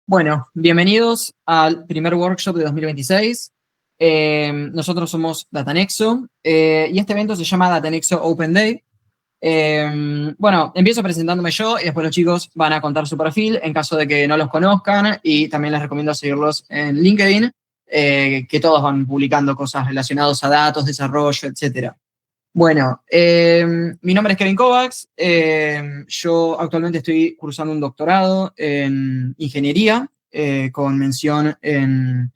Bueno, bienvenidos al primer workshop de 2026. Nosotros somos Datanexo y este evento se llama Datanexo Open Day. Bueno, empiezo presentándome yo y después los chicos van a contar su perfil en caso de que no los conozcan, y también les recomiendo seguirlos en LinkedIn, que todos van publicando cosas relacionadas a datos, desarrollo, etcétera. Bueno, mi nombre es Kevin Kovacs. Yo actualmente estoy cursando un doctorado en ingeniería, con mención en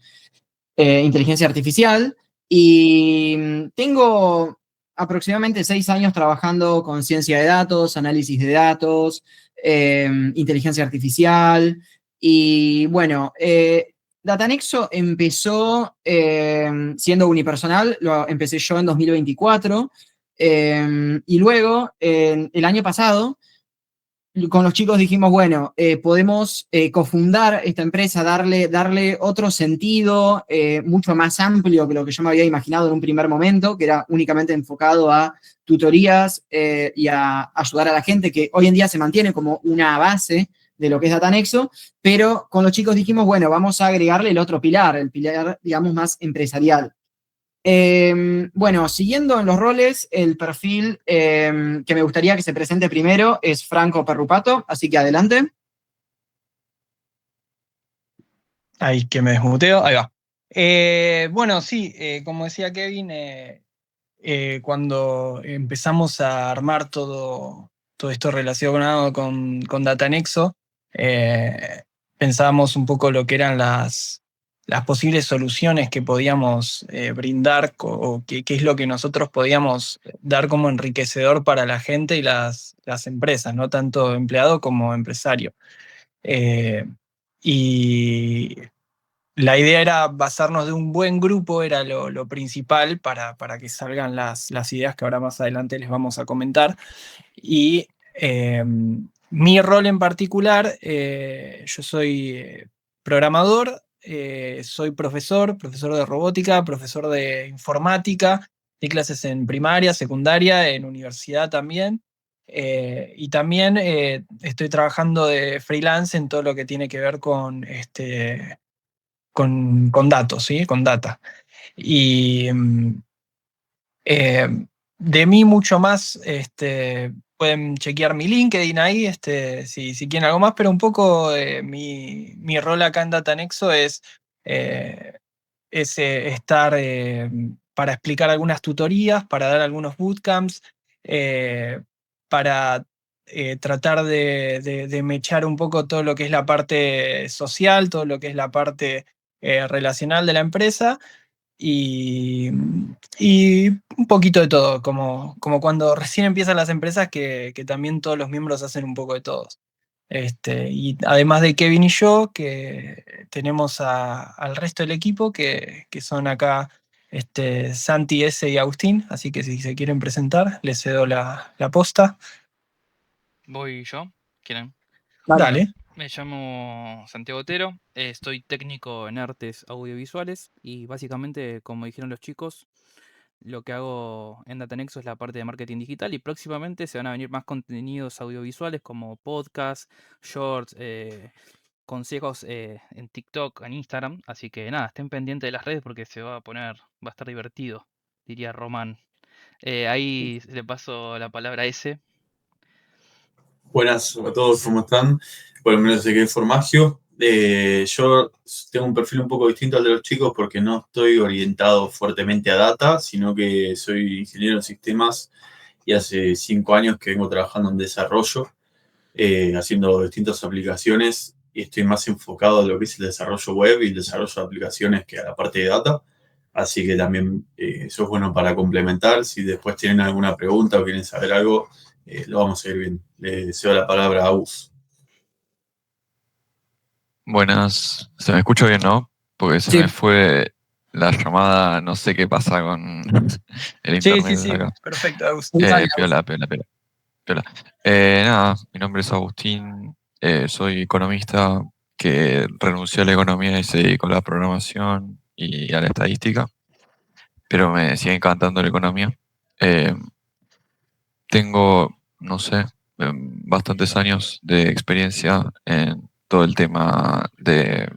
inteligencia artificial, y tengo aproximadamente 6 años trabajando con ciencia de datos, análisis de datos, inteligencia artificial. Y bueno, Datanexo empezó siendo unipersonal. Lo empecé yo en 2024, y luego, el año pasado, con los chicos dijimos, bueno, podemos cofundar esta empresa, darle otro sentido mucho más amplio que lo que yo me había imaginado en un primer momento, que era únicamente enfocado a tutorías y a ayudar a la gente, que hoy en día se mantiene como una base de lo que es Datanexo, pero con los chicos dijimos, bueno, vamos a agregarle el otro pilar, el pilar, digamos, más empresarial. Bueno, siguiendo en los roles, el perfil que me gustaría que se presente primero es Franco Perrupato, así que adelante. Ahí que me desmuteo, ahí va. Bueno, sí, como decía Kevin, cuando empezamos a armar todo esto relacionado con Datanexo, pensábamos un poco lo que eran las posibles soluciones que podíamos brindar, o qué es lo que nosotros podíamos dar como enriquecedor para la gente y las empresas, no tanto empleado como empresario. Y la idea era basarnos de un buen grupo, era lo principal para que salgan las ideas que ahora más adelante les vamos a comentar. Y mi rol en particular, yo soy programador, soy profesor de robótica, profesor de informática, di clases en primaria, secundaria, en universidad también. Y también estoy trabajando de freelance en todo lo que tiene que ver con datos, ¿sí? Con data. Y de mí mucho más, pueden chequear mi LinkedIn ahí, si quieren algo más, pero un poco mi rol acá en Datanexo eh, es estar para explicar algunas tutorías, para dar algunos bootcamps, para tratar de mechar un poco todo lo que es la parte social, todo lo que es la parte relacional de la empresa, y, y un poquito de todo, como cuando recién empiezan las empresas, que también todos los miembros hacen un poco de todos. Y además de Kevin y yo, que tenemos al resto del equipo, que son acá Santi, S y Agustín, así que si se quieren presentar, les cedo la posta. Voy yo, ¿quieren? Dale. Me llamo Santiago Otero, estoy técnico en artes audiovisuales y básicamente, como dijeron los chicos, lo que hago en Datanexo es la parte de marketing digital, y próximamente se van a venir más contenidos audiovisuales como podcast, shorts, consejos en TikTok, en Instagram, así que nada, estén pendientes de las redes porque va a estar divertido, diría Román. Ahí le paso la palabra a ese. Buenas a todos, ¿cómo están? Bueno, mi nombre es Ezequiel Formagio. Yo tengo un perfil un poco distinto al de los chicos porque no estoy orientado fuertemente a data, sino que soy ingeniero en sistemas y hace 5 años que vengo trabajando en desarrollo, haciendo distintas aplicaciones, y estoy más enfocado en lo que es el desarrollo web y el desarrollo de aplicaciones que a la parte de data. Así que también eso es bueno para complementar. Si después tienen alguna pregunta o quieren saber algo, lo vamos a ir bien. Le cedo la palabra a Agus. Buenas, se me escucha bien, ¿no? Porque se Sí. me fue la llamada, no sé qué pasa con el Sí, internet sí, acá. perfecto, Agustín. Piola. Nada, mi nombre es Agustín, soy economista que renunció a la economía y se dedicó a la programación y a la estadística, pero me sigue encantando la economía. Eh, Tengo, no sé, bastantes años de experiencia en todo el tema de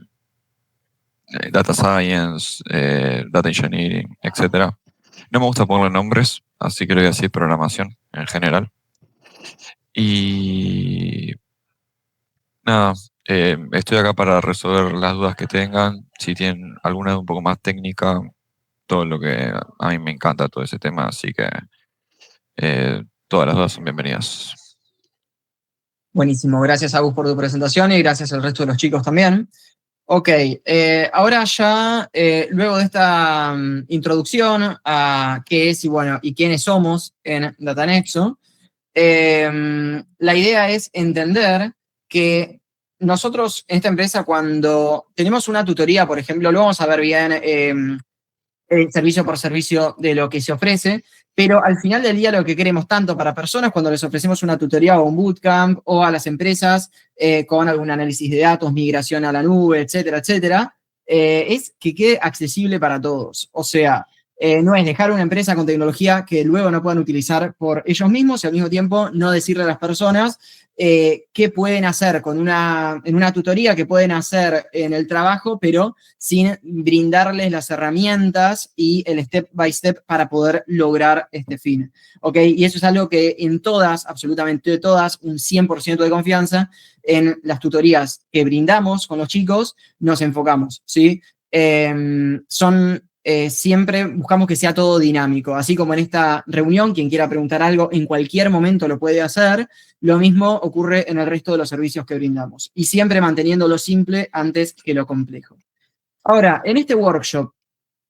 data science, data engineering, etc. No me gusta ponerle nombres, así que le voy a decir programación en general. Y nada, estoy acá para resolver las dudas que tengan. Si tienen alguna un poco más técnica, todo lo que a mí me encanta todo ese tema, así que todas las dudas son bienvenidas. Buenísimo, gracias Agus por tu presentación y gracias al resto de los chicos también. Ok, ahora ya, luego de esta introducción a qué es y quiénes somos en Datanexo, la idea es entender que nosotros en esta empresa, cuando tenemos una tutoría, por ejemplo, lo vamos a ver bien servicio por servicio de lo que se ofrece, pero al final del día lo que queremos tanto para personas cuando les ofrecemos una tutoría o un bootcamp, o a las empresas con algún análisis de datos, migración a la nube, etcétera, etcétera, es que quede accesible para todos. O sea, no es dejar una empresa con tecnología que luego no puedan utilizar por ellos mismos y al mismo tiempo no decirle a las personas qué pueden hacer en una tutoría, qué pueden hacer en el trabajo, pero sin brindarles las herramientas y el step by step para poder lograr este fin. ¿Ok? Y eso es algo que en todas, absolutamente todas, un 100% de confianza en las tutorías que brindamos con los chicos, nos enfocamos, ¿sí? Siempre buscamos que sea todo dinámico, así como en esta reunión, quien quiera preguntar algo en cualquier momento lo puede hacer, lo mismo ocurre en el resto de los servicios que brindamos, y siempre manteniendo lo simple antes que lo complejo. Ahora, en este workshop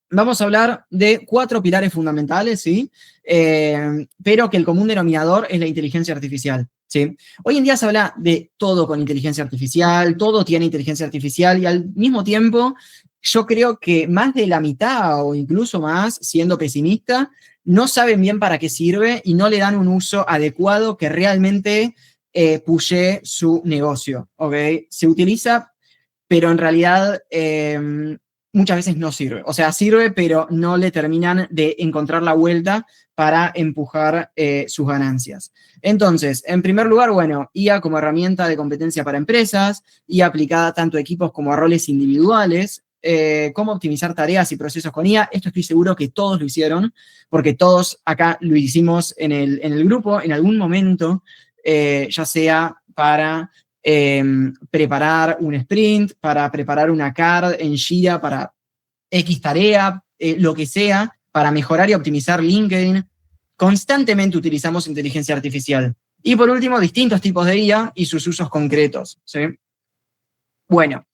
vamos a hablar de 4 pilares fundamentales, ¿sí? Pero que el común denominador es la inteligencia artificial, ¿sí? Hoy en día se habla de todo con inteligencia artificial, todo tiene inteligencia artificial, y al mismo tiempo yo creo que más de la mitad o incluso más, siendo pesimista, no saben bien para qué sirve y no le dan un uso adecuado que realmente pushee su negocio, ¿ok? Se utiliza, pero en realidad muchas veces no sirve. O sea, sirve, pero no le terminan de encontrar la vuelta para empujar sus ganancias. Entonces, en primer lugar, IA como herramienta de competencia para empresas, IA aplicada tanto a equipos como a roles individuales, cómo optimizar tareas y procesos con IA. Esto estoy seguro que todos lo hicieron, porque todos acá lo hicimos en el grupo en algún momento, ya sea para preparar un sprint, para preparar una card en Jira para X tarea, lo que sea, para mejorar y optimizar LinkedIn. Constantemente utilizamos inteligencia artificial. Y por último, distintos tipos de IA y sus usos concretos, ¿sí? Bueno,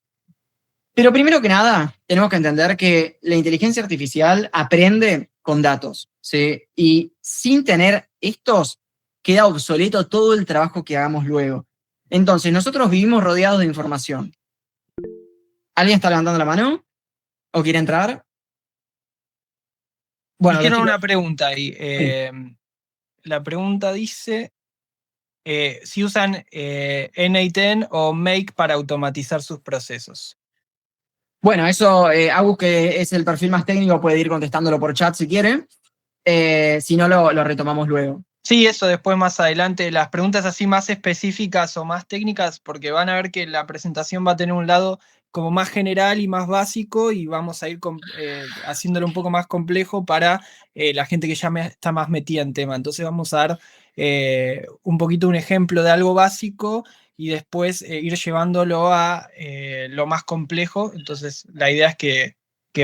pero primero que nada, tenemos que entender que la inteligencia artificial aprende con datos, ¿sí? Y sin tener estos, queda obsoleto todo el trabajo que hagamos luego. Entonces, nosotros vivimos rodeados de información. ¿Alguien está levantando la mano? ¿O quiere entrar? Bueno, Hicieron una pregunta ahí. La pregunta dice si usan N8N o Make para automatizar sus procesos. Bueno, eso, Agus, que es el perfil más técnico, puede ir contestándolo por chat si quiere. Si no, lo retomamos luego. Sí, eso después más adelante. Las preguntas así más específicas o más técnicas, porque van a ver que la presentación va a tener un lado como más general y más básico, y vamos a ir haciéndolo un poco más complejo para la gente que ya está más metida en tema. Entonces vamos a dar un poquito un ejemplo de algo básico y después ir llevándolo a lo más complejo. Entonces la idea es que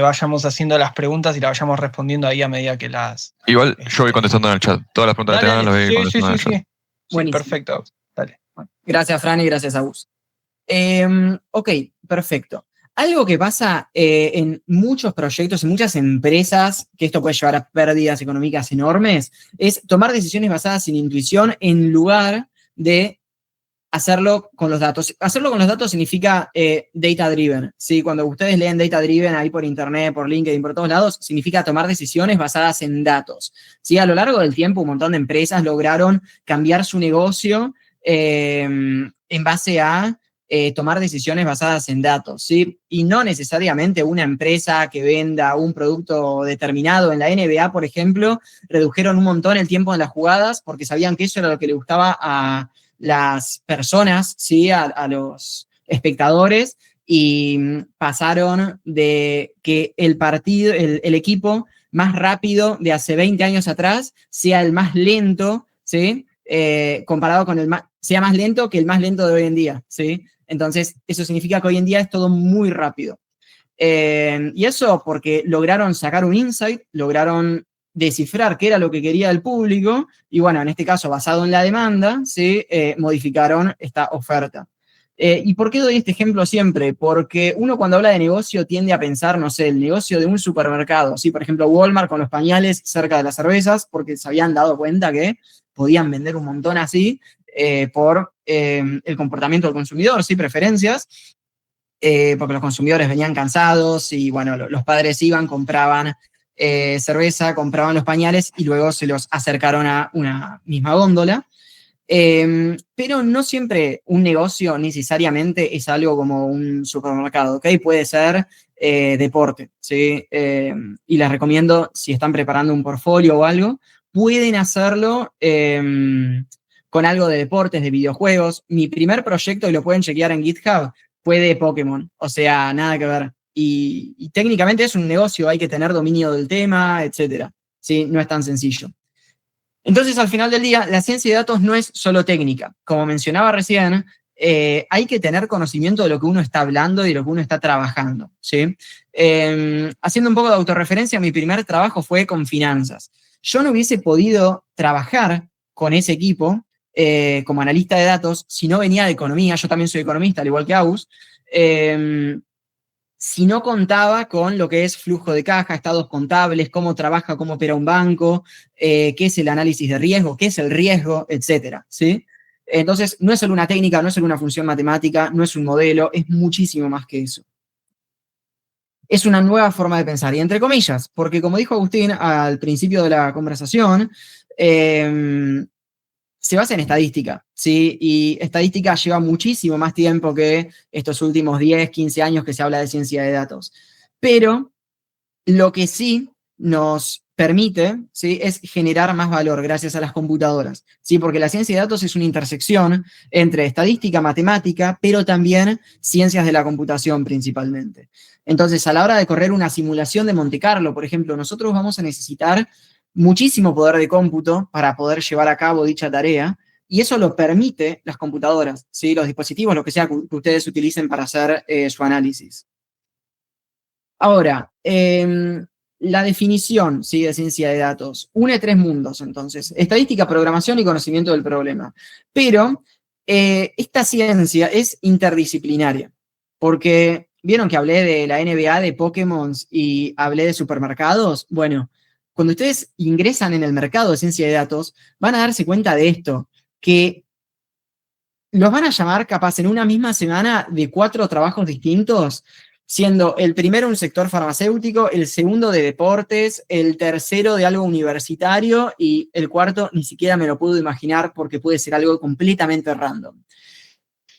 vayamos haciendo las preguntas y las vayamos respondiendo ahí a medida que las... Igual yo voy contestando en el chat. Todas las preguntas que tengan las voy contestando en el chat. Sí, Buenísimo. perfecto. Dale. Gracias, Fran, y gracias, Agus. Ok, perfecto. Algo que pasa en muchos proyectos, en muchas empresas, que esto puede llevar a pérdidas económicas enormes, es tomar decisiones basadas en intuición en lugar de hacerlo con los datos. Hacerlo con los datos significa data driven, ¿sí? Cuando ustedes leen data driven ahí por internet, por LinkedIn, por todos lados, significa tomar decisiones basadas en datos, ¿sí? A lo largo del tiempo, un montón de empresas lograron cambiar su negocio en base a tomar decisiones basadas en datos, ¿sí? Y no necesariamente una empresa que venda un producto determinado. En la NBA, por ejemplo, redujeron un montón el tiempo de las jugadas porque sabían que eso era lo que le gustaba a las personas, ¿sí? A los espectadores y pasaron de que el partido, el equipo más rápido de hace 20 años atrás sea el más lento, ¿sí? Comparado con sea más lento que el más lento de hoy en día, ¿sí? Entonces, eso significa que hoy en día es todo muy rápido. Y eso porque lograron sacar un insight, lograron descifrar qué era lo que quería el público, y bueno, en este caso, basado en la demanda, ¿sí? Modificaron esta oferta. ¿Y por qué doy este ejemplo siempre? Porque uno cuando habla de negocio tiende a pensar, no sé, el negocio de un supermercado, ¿sí? Por ejemplo, Walmart con los pañales cerca de las cervezas, porque se habían dado cuenta que podían vender un montón así por el comportamiento del consumidor, ¿sí? Preferencias, porque los consumidores venían cansados y, bueno, los padres iban, compraban cerveza, compraban los pañales y luego se los acercaron a una misma góndola. Pero no siempre un negocio necesariamente es algo como un supermercado, ¿ok? Puede ser deporte, ¿sí? Y les recomiendo, si están preparando un portfolio o algo, pueden hacerlo con algo de deportes, de videojuegos. Mi primer proyecto, y lo pueden chequear en GitHub, fue de Pokémon, o sea, nada que ver. Y técnicamente es un negocio, hay que tener dominio del tema, etcétera. ¿Sí? No es tan sencillo. Entonces, al final del día, la ciencia de datos no es solo técnica. Como mencionaba recién, hay que tener conocimiento de lo que uno está hablando y de lo que uno está trabajando, ¿sí? Haciendo un poco de autorreferencia, mi primer trabajo fue con finanzas. Yo no hubiese podido trabajar con ese equipo como analista de datos si no venía de economía. Yo también soy economista, al igual que Agus. Si no contaba con lo que es flujo de caja, estados contables, cómo trabaja, cómo opera un banco, qué es el análisis de riesgo, qué es el riesgo, etcétera, ¿sí? Entonces, no es solo una técnica, no es solo una función matemática, no es un modelo, es muchísimo más que eso. Es una nueva forma de pensar, y entre comillas, porque como dijo Agustín al principio de la conversación, se basa en estadística, ¿sí? Y estadística lleva muchísimo más tiempo que estos últimos 10, 15 años que se habla de ciencia de datos. Pero lo que sí nos permite, ¿sí? Es generar más valor gracias a las computadoras, ¿sí? Porque la ciencia de datos es una intersección entre estadística, matemática, pero también ciencias de la computación principalmente. Entonces, a la hora de correr una simulación de Monte Carlo, por ejemplo, nosotros vamos a necesitar muchísimo poder de cómputo para poder llevar a cabo dicha tarea, y eso lo permite las computadoras, ¿sí? Los dispositivos, lo que sea que ustedes utilicen para hacer su análisis. Ahora, la definición, ¿sí? De ciencia de datos une 3 mundos, entonces: estadística, programación y conocimiento del problema. Pero esta ciencia es interdisciplinaria, porque vieron que hablé de la NBA, de Pokémon y hablé de supermercados. Bueno, cuando ustedes ingresan en el mercado de ciencia de datos, van a darse cuenta de esto, que los van a llamar capaz en una misma semana de 4 trabajos distintos, siendo el primero un sector farmacéutico, el segundo de deportes, el tercero de algo universitario y el cuarto ni siquiera me lo puedo imaginar porque puede ser algo completamente random.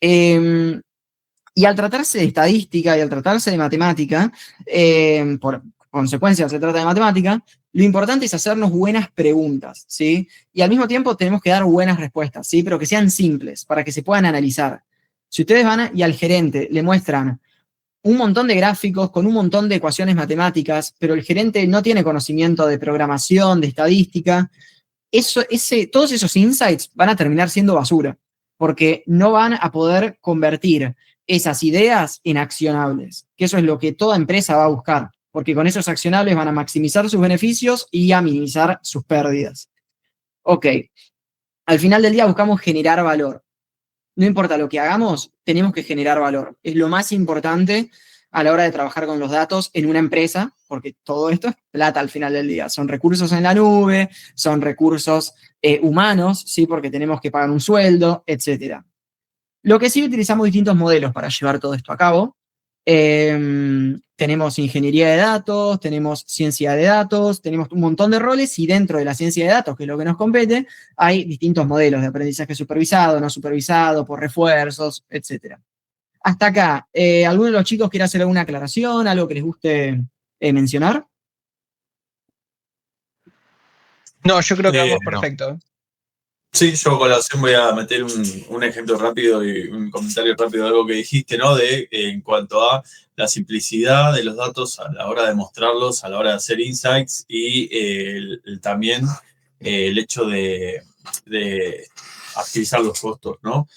Y al tratarse de estadística y al tratarse de matemática, por consecuencia se trata de matemática, lo importante es hacernos buenas preguntas, ¿sí? Y al mismo tiempo tenemos que dar buenas respuestas, ¿sí? Pero que sean simples, para que se puedan analizar. Si ustedes van y al gerente le muestran un montón de gráficos con un montón de ecuaciones matemáticas, pero el gerente no tiene conocimiento de programación, de estadística, todos esos insights van a terminar siendo basura, porque no van a poder convertir esas ideas en accionables, que eso es lo que toda empresa va a buscar, porque con esos accionables van a maximizar sus beneficios y a minimizar sus pérdidas. Ok, al final del día buscamos generar valor. No importa lo que hagamos, tenemos que generar valor. Es lo más importante a la hora de trabajar con los datos en una empresa, porque todo esto es plata al final del día. Son recursos en la nube, son recursos humanos, ¿sí? Porque tenemos que pagar un sueldo, etc. Lo que sí, utilizamos distintos modelos para llevar todo esto a cabo. Tenemos ingeniería de datos, tenemos ciencia de datos, tenemos un montón de roles, y dentro de la ciencia de datos, que es lo que nos compete, hay distintos modelos de aprendizaje supervisado, no supervisado, por refuerzos, etc. Hasta acá, ¿alguno de los chicos quiere hacer alguna aclaración, algo que les guste mencionar? No, yo creo que vamos no. perfecto. Sí, yo a colación voy a meter un ejemplo rápido y un comentario rápido de algo que dijiste, ¿no? En cuanto a la simplicidad de los datos a la hora de mostrarlos, a la hora de hacer insights y también el hecho de optimizar los costos, ¿no?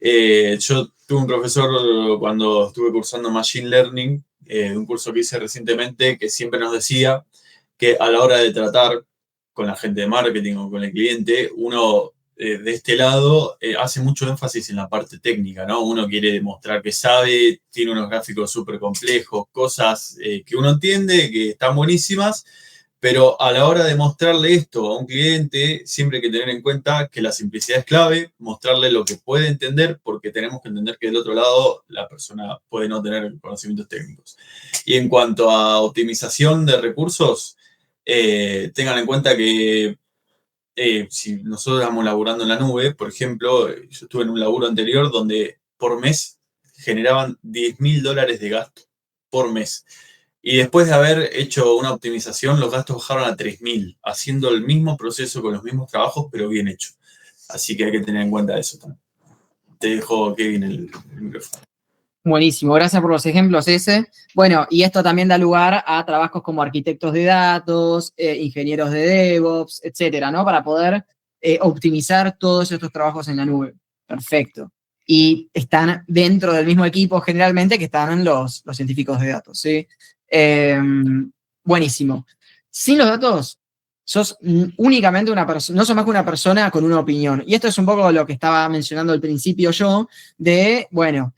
Yo tuve un profesor cuando estuve cursando Machine Learning, un curso que hice recientemente, que siempre nos decía que a la hora de tratar con la gente de marketing o con el cliente, uno de este lado hace mucho énfasis en la parte técnica, ¿no? Uno quiere demostrar que sabe, tiene unos gráficos súper complejos, cosas que uno entiende, que están buenísimas, pero a la hora de mostrarle esto a un cliente, siempre hay que tener en cuenta que la simplicidad es clave, mostrarle lo que puede entender, porque tenemos que entender que del otro lado la persona puede no tener conocimientos técnicos. Y en cuanto a optimización de recursos, tengan en cuenta que si nosotros estamos laburando en la nube, por ejemplo, yo estuve en un laburo anterior donde por mes generaban $10.000 de gasto por mes. Y después de haber hecho una optimización, los gastos bajaron a 3.000, haciendo el mismo proceso con los mismos trabajos, pero bien hecho. Así que hay que tener en cuenta eso también. Te dejo, Kevin, el micrófono. Buenísimo, gracias por los ejemplos ese. Bueno, y esto también da lugar a trabajos como arquitectos de datos, ingenieros de DevOps, etcétera, ¿no? Para poder optimizar todos estos trabajos en la nube. Perfecto. Y están dentro del mismo equipo generalmente que están los científicos de datos, ¿sí? Buenísimo. Sin los datos, sos únicamente una persona, no sos más que una persona con una opinión. Y esto es un poco lo que estaba mencionando al principio yo, de, bueno,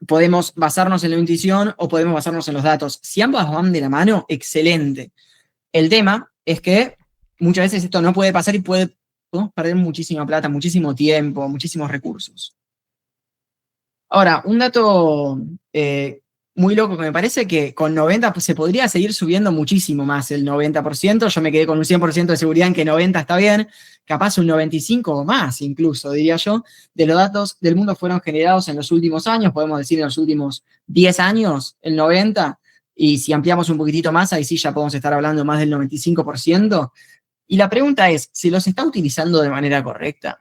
podemos basarnos en la intuición o podemos basarnos en los datos. Si ambas van de la mano, excelente. El tema es que muchas veces esto no puede pasar y podemos perder muchísima plata, muchísimo tiempo, muchísimos recursos. Ahora, un dato muy loco que me parece que con 90 se podría seguir subiendo muchísimo más el 90%. Yo me quedé con un 100% de seguridad en que 90 está bien, capaz un 95 o más incluso, diría yo, de los datos del mundo fueron generados en los últimos años, podemos decir en los últimos 10 años, el 90, y si ampliamos un poquitito más, ahí sí ya podemos estar hablando más del 95%. Y la pregunta es, ¿se los está utilizando de manera correcta?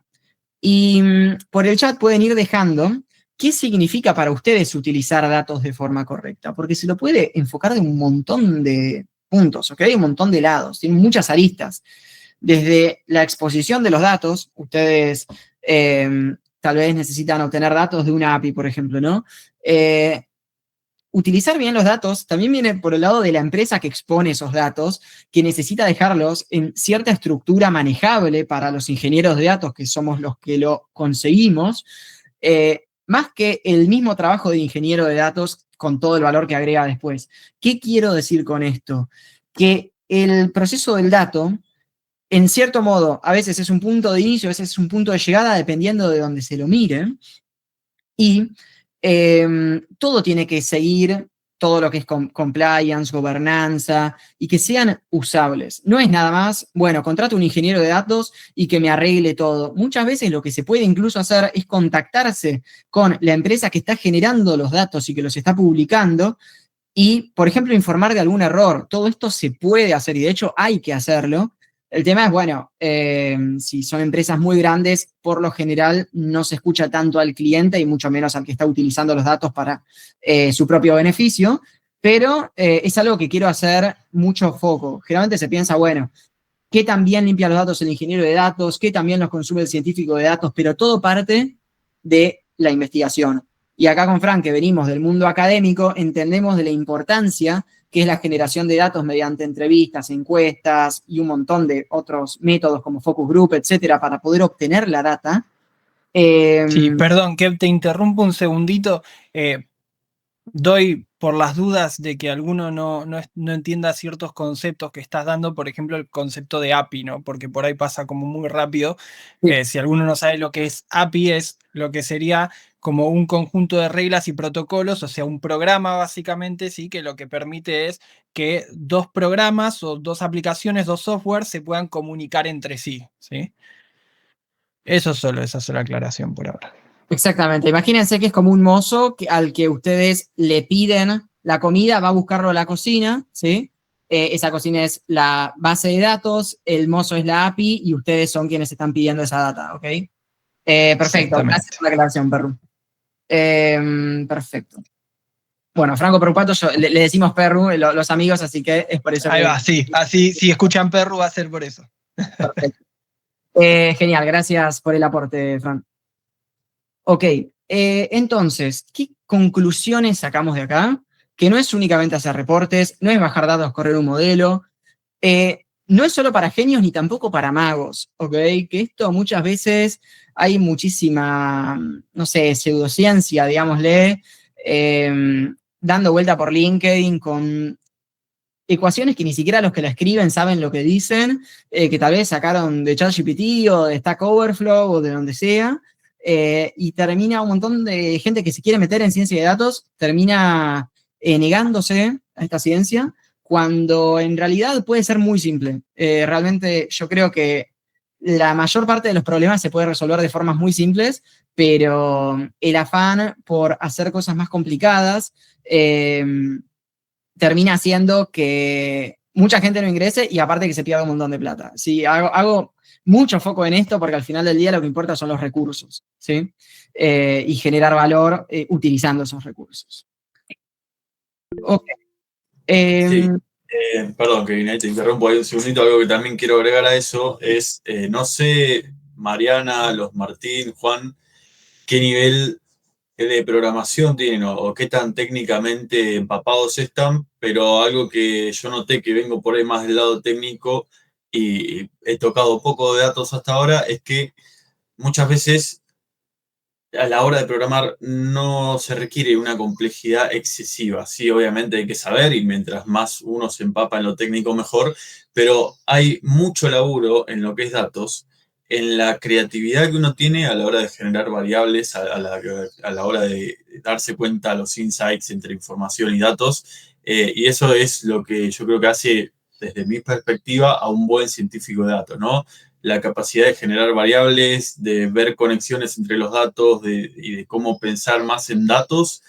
Y por el chat pueden ir dejando qué significa para ustedes utilizar datos de forma correcta, porque se lo puede enfocar de un montón de puntos, ¿ok? Un montón de lados, tiene muchas aristas. Desde la exposición de los datos, ustedes tal vez necesitan obtener datos de una API, por ejemplo, ¿no? Utilizar bien los datos también viene por el lado de la empresa que expone esos datos, que necesita dejarlos en cierta estructura manejable para los ingenieros de datos, que somos los que lo conseguimos, más que el mismo trabajo de ingeniero de datos con todo el valor que agrega después. ¿Qué quiero decir con esto? Que el proceso del dato, en cierto modo, a veces es un punto de inicio, a veces es un punto de llegada, dependiendo de donde se lo mire, y todo tiene que seguir todo lo que es compliance, gobernanza, y que sean usables. No es nada más, bueno, contrato un ingeniero de datos y que me arregle todo. Muchas veces lo que se puede incluso hacer es contactarse con la empresa que está generando los datos y que los está publicando y, por ejemplo, informar de algún error. Todo esto se puede hacer y de hecho hay que hacerlo. El tema es, bueno, si son empresas muy grandes, por lo general no se escucha tanto al cliente y mucho menos al que está utilizando los datos para su propio beneficio, pero es algo que quiero hacer mucho foco. Generalmente se piensa, bueno, ¿qué tan bien limpia los datos el ingeniero de datos? ¿Qué tan bien los consume el científico de datos? Pero todo parte de la investigación. Y acá con Frank, que venimos del mundo académico, entendemos de la importancia que es la generación de datos mediante entrevistas, encuestas y un montón de otros métodos como focus group, etcétera, para poder obtener la data. Sí, perdón, que te interrumpo un segundito. Doy por las dudas de que alguno no entienda ciertos conceptos que estás dando, por ejemplo, el concepto de API, ¿no? Porque por ahí pasa como muy rápido. Sí. Si alguno no sabe lo que es API, es lo que sería como un conjunto de reglas y protocolos, o sea, un programa básicamente, sí, que lo que permite es que dos programas o dos aplicaciones, dos software se puedan comunicar entre sí, ¿sí? Esa sola aclaración por ahora. Exactamente. Imagínense que es como un mozo al que ustedes le piden la comida, va a buscarlo a la cocina, ¿sí? Esa cocina es la base de datos, el mozo es la API y ustedes son quienes están pidiendo esa data, ¿ok? Perfecto, Exactamente. gracias por la aclaración, Perru. Perfecto. Bueno, Franco Preocupato, le decimos Perru, los amigos, así que es por eso Ahí que... va, sí. Así, si escuchan perro, va a ser por eso. Perfecto. Genial, gracias por el aporte, Fran. Ok, entonces, ¿qué conclusiones sacamos de acá? Que no es únicamente hacer reportes, no es bajar datos, correr un modelo, no es solo para genios ni tampoco para magos, ¿ok? Que esto muchas veces hay muchísima, no sé, pseudociencia, digámosle, dando vuelta por LinkedIn con ecuaciones que ni siquiera los que la escriben saben lo que dicen, que tal vez sacaron de ChatGPT o de Stack Overflow o de donde sea, y termina un montón de gente que se quiere meter en ciencia de datos, termina negándose a esta ciencia, cuando en realidad puede ser muy simple. Realmente yo creo que la mayor parte de los problemas se puede resolver de formas muy simples, pero el afán por hacer cosas más complicadas termina haciendo que mucha gente no ingrese y aparte que se pierda un montón de plata. Sí, hago mucho foco en esto porque al final del día lo que importa son los recursos, ¿sí? Y generar valor utilizando esos recursos. Ok. Sí. Perdón, Kevin, ahí te interrumpo ahí un segundito. Algo que también quiero agregar a eso es, no sé, Mariana, los Martín, Juan, qué nivel de programación tienen o qué tan técnicamente empapados están, pero algo que yo noté que vengo por ahí más del lado técnico y he tocado poco de datos hasta ahora, es que muchas veces a la hora de programar no se requiere una complejidad excesiva. Sí, obviamente hay que saber y mientras más uno se empapa en lo técnico mejor, pero hay mucho laburo en lo que es datos, en la creatividad que uno tiene a la hora de generar variables, a la hora de darse cuenta de los insights entre información y datos. Y eso es lo que yo creo que hace, desde mi perspectiva, a un buen científico de datos, ¿no? La capacidad de generar variables, de ver conexiones entre los datos y de cómo pensar más en datos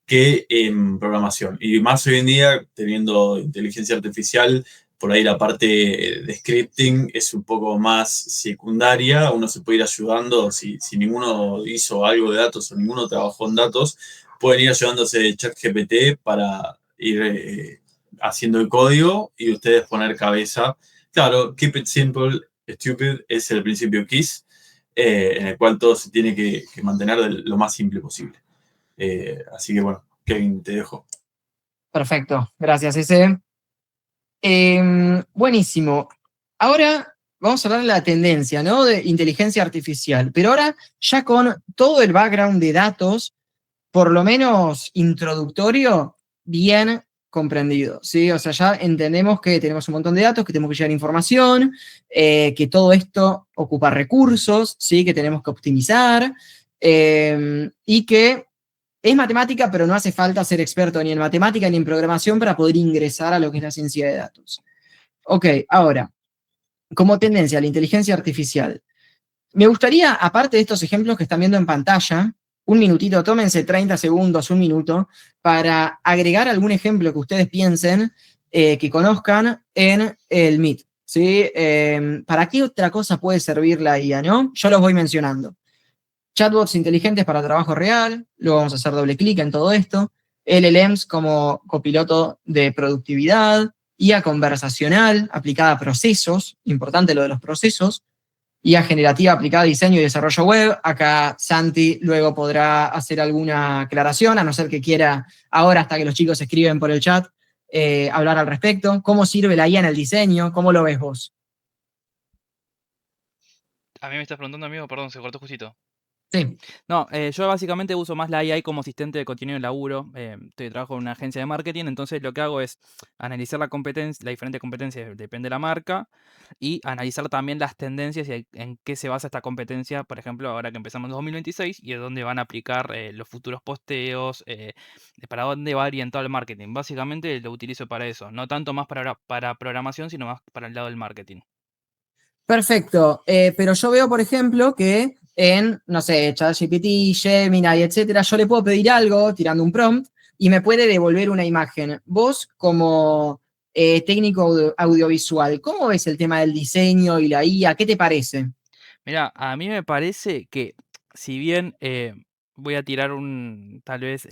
que en programación. Y más hoy en día, teniendo inteligencia artificial, por ahí la parte de scripting es un poco más secundaria, uno se puede ir ayudando, si ninguno hizo algo de datos o ninguno trabajó en datos, pueden ir ayudándose de ChatGPT para ir haciendo el código y ustedes poner cabeza. Claro, keep it simple, stupid es el principio KISS, en el cual todo se tiene que mantener lo más simple posible. Así que bueno, Kevin, te dejo. Perfecto, gracias, ese. Buenísimo. Ahora vamos a hablar de la tendencia, ¿no? De inteligencia artificial, pero ahora ya con todo el background de datos, por lo menos introductorio, bien comprendido, ¿sí? O sea, ya entendemos que tenemos un montón de datos, que tenemos que llevar información, que todo esto ocupa recursos, ¿sí? Que tenemos que optimizar, y que es matemática, pero no hace falta ser experto ni en matemática ni en programación para poder ingresar a lo que es la ciencia de datos. Ok, ahora, como tendencia a la inteligencia artificial, me gustaría, aparte de estos ejemplos que están viendo en pantalla, un minutito, tómense 30 segundos, un minuto, para agregar algún ejemplo que ustedes piensen, que conozcan en el Meet. ¿Sí? ¿Para qué otra cosa puede servir la IA, no? Yo los voy mencionando. Chatbots inteligentes para trabajo real, luego vamos a hacer doble clic en todo esto. LLMs como copiloto de productividad, IA conversacional aplicada a procesos, importante lo de los procesos, IA generativa aplicada a diseño y desarrollo web. Acá Santi luego podrá hacer alguna aclaración, a no ser que quiera ahora, hasta que los chicos escriben por el chat, hablar al respecto. ¿Cómo sirve la IA en el diseño? ¿Cómo lo ves vos? A mí me estás preguntando, amigo, perdón, se cortó justito. Sí. No, yo básicamente uso más la AI como asistente de contenido de laburo. Trabajo en una agencia de marketing, entonces lo que hago es analizar la competencia, la diferente competencia, depende de la marca, y analizar también las tendencias y en qué se basa esta competencia, por ejemplo, ahora que empezamos en 2026 y de dónde van a aplicar los futuros posteos, para dónde va orientado el marketing. Básicamente lo utilizo para eso, no tanto más para programación, sino más para el lado del marketing. Perfecto, pero yo veo, por ejemplo, que en, no sé, ChatGPT, Gemini, etcétera, yo le puedo pedir algo tirando un prompt y me puede devolver una imagen. Vos, como técnico audiovisual, ¿cómo ves el tema del diseño y la IA? ¿Qué te parece? Mira, a mí me parece que si bien voy a tirar tal vez,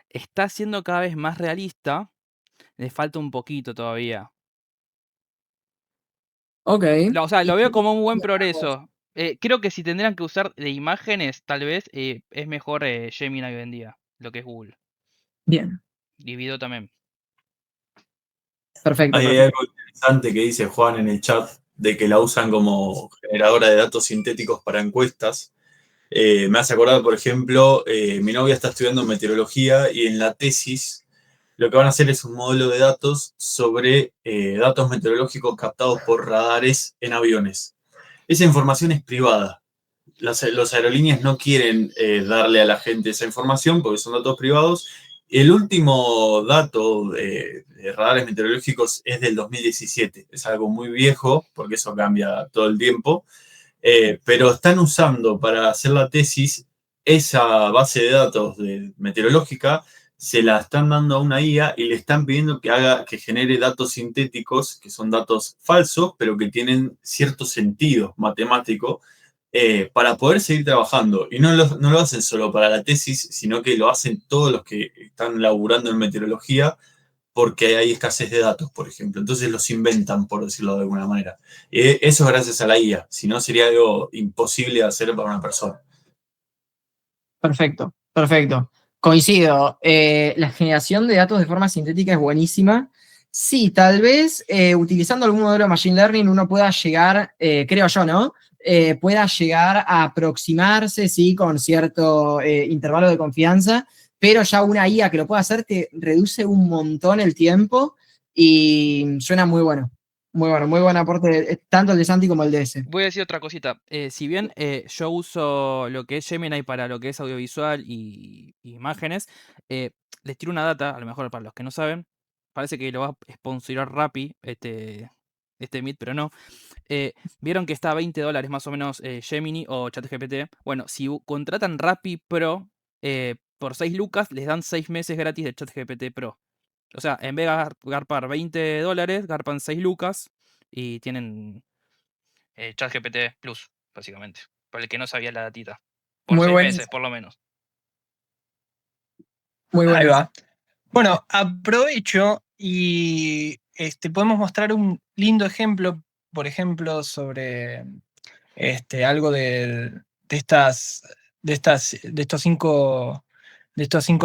está siendo cada vez más realista, le falta un poquito todavía. Ok. O sea, lo veo como un buen progreso. Creo que si tendrían que usar de imágenes, tal vez es mejor Gemini hoy en día, lo que es Google. Bien, Y video también. perfecto, Hay perfecto. algo interesante que dice Juan en el chat de que la usan como generadora de datos sintéticos para encuestas. Me hace acordar, por ejemplo, mi novia está estudiando meteorología y en la tesis lo que van a hacer es un modelo de datos sobre datos meteorológicos captados por radares en aviones. Esa información es privada. Los aerolíneas no quieren darle a la gente esa información porque son datos privados. El último dato de radares meteorológicos es del 2017. Es algo muy viejo porque eso cambia todo el tiempo. Pero están usando para hacer la tesis esa base de datos meteorológica, se la están dando a una IA y le están pidiendo que genere datos sintéticos, que son datos falsos, pero que tienen cierto sentido matemático, para poder seguir trabajando. Y no lo hacen solo para la tesis, sino que lo hacen todos los que están laburando en meteorología porque hay escasez de datos, por ejemplo. Entonces los inventan, por decirlo de alguna manera. Eso es gracias a la IA, si no sería algo imposible de hacer para una persona. Perfecto, perfecto. Coincido. La generación de datos de forma sintética es buenísima. Sí, tal vez utilizando algún modelo de Machine Learning uno pueda llegar, creo yo, ¿no? Pueda llegar a aproximarse, sí, con cierto intervalo de confianza, pero ya una IA que lo pueda hacer te reduce un montón el tiempo y suena muy bueno. Muy buen aporte, tanto el de Santi como el de ese. Voy a decir otra cosita. Si bien yo uso lo que es Gemini para lo que es audiovisual y imágenes, les tiro una data, a lo mejor para los que no saben. Parece que lo va a sponsorar Rappi, este Meet, pero no. Vieron que está a $20 más o menos Gemini o ChatGPT. Bueno, si contratan Rappi Pro, por 6 lucas les dan 6 meses gratis de ChatGPT Pro. O sea, en vez de garpar $20, garpan 6 lucas y tienen ChatGPT Plus, básicamente. Para el que no sabía la datita. Por Muy 6 buen, meses, por lo menos. muy Ahí buen. va. Bueno, aprovecho y podemos mostrar un lindo ejemplo, por ejemplo, sobre algo de estos cinco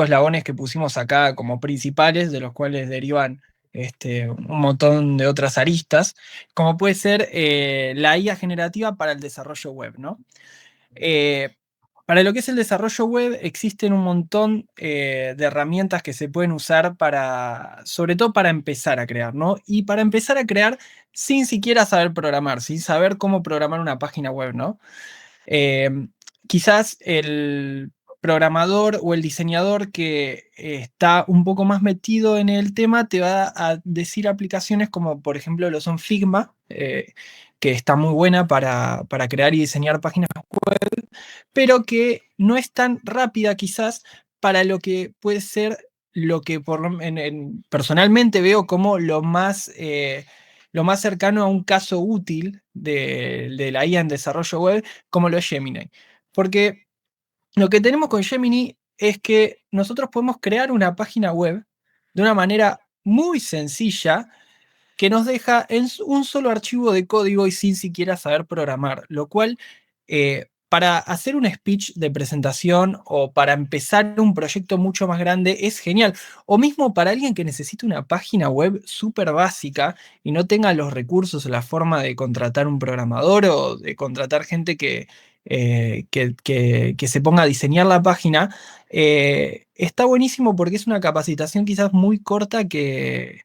eslabones que pusimos acá como principales, de los cuales derivan un montón de otras aristas, como puede ser la IA generativa para el desarrollo web, ¿no? Para lo que es el desarrollo web existen un montón de herramientas que se pueden usar sobre todo para empezar a crear, ¿no? Y para empezar a crear sin siquiera saber programar, sin saber cómo programar una página web, ¿no? Quizás el programador o el diseñador que está un poco más metido en el tema te va a decir aplicaciones como por ejemplo lo son Figma, que está muy buena para crear y diseñar páginas web, pero que no es tan rápida quizás para lo que puede ser lo que personalmente veo como lo más cercano a un caso útil de la IA en desarrollo web, como lo es Gemini. Porque lo que tenemos con Gemini es que nosotros podemos crear una página web de una manera muy sencilla que nos deja en un solo archivo de código y sin siquiera saber programar, lo cual para hacer un speech de presentación o para empezar un proyecto mucho más grande es genial. O mismo para alguien que necesite una página web súper básica y no tenga los recursos o la forma de contratar un programador o de contratar gente que se ponga a diseñar la página, está buenísimo porque es una capacitación quizás muy corta que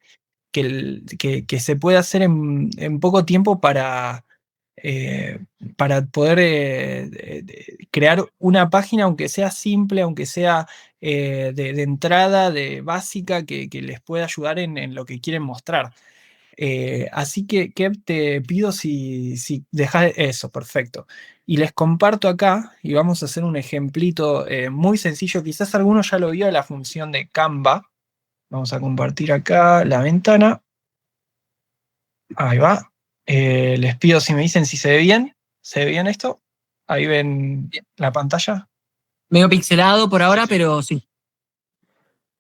se puede hacer en poco tiempo para poder crear una página, aunque sea simple, aunque sea de entrada, de básica, que les pueda ayudar en lo que quieren mostrar. Así que te pido si dejas eso, perfecto. Y les comparto acá, y vamos a hacer un ejemplito muy sencillo. Quizás alguno ya lo vio, la función de Canva. Vamos a compartir acá la ventana. Ahí va. Les pido si me dicen si se ve bien. ¿Se ve bien esto? Ahí ven la pantalla. Medio pixelado por ahora, pero sí.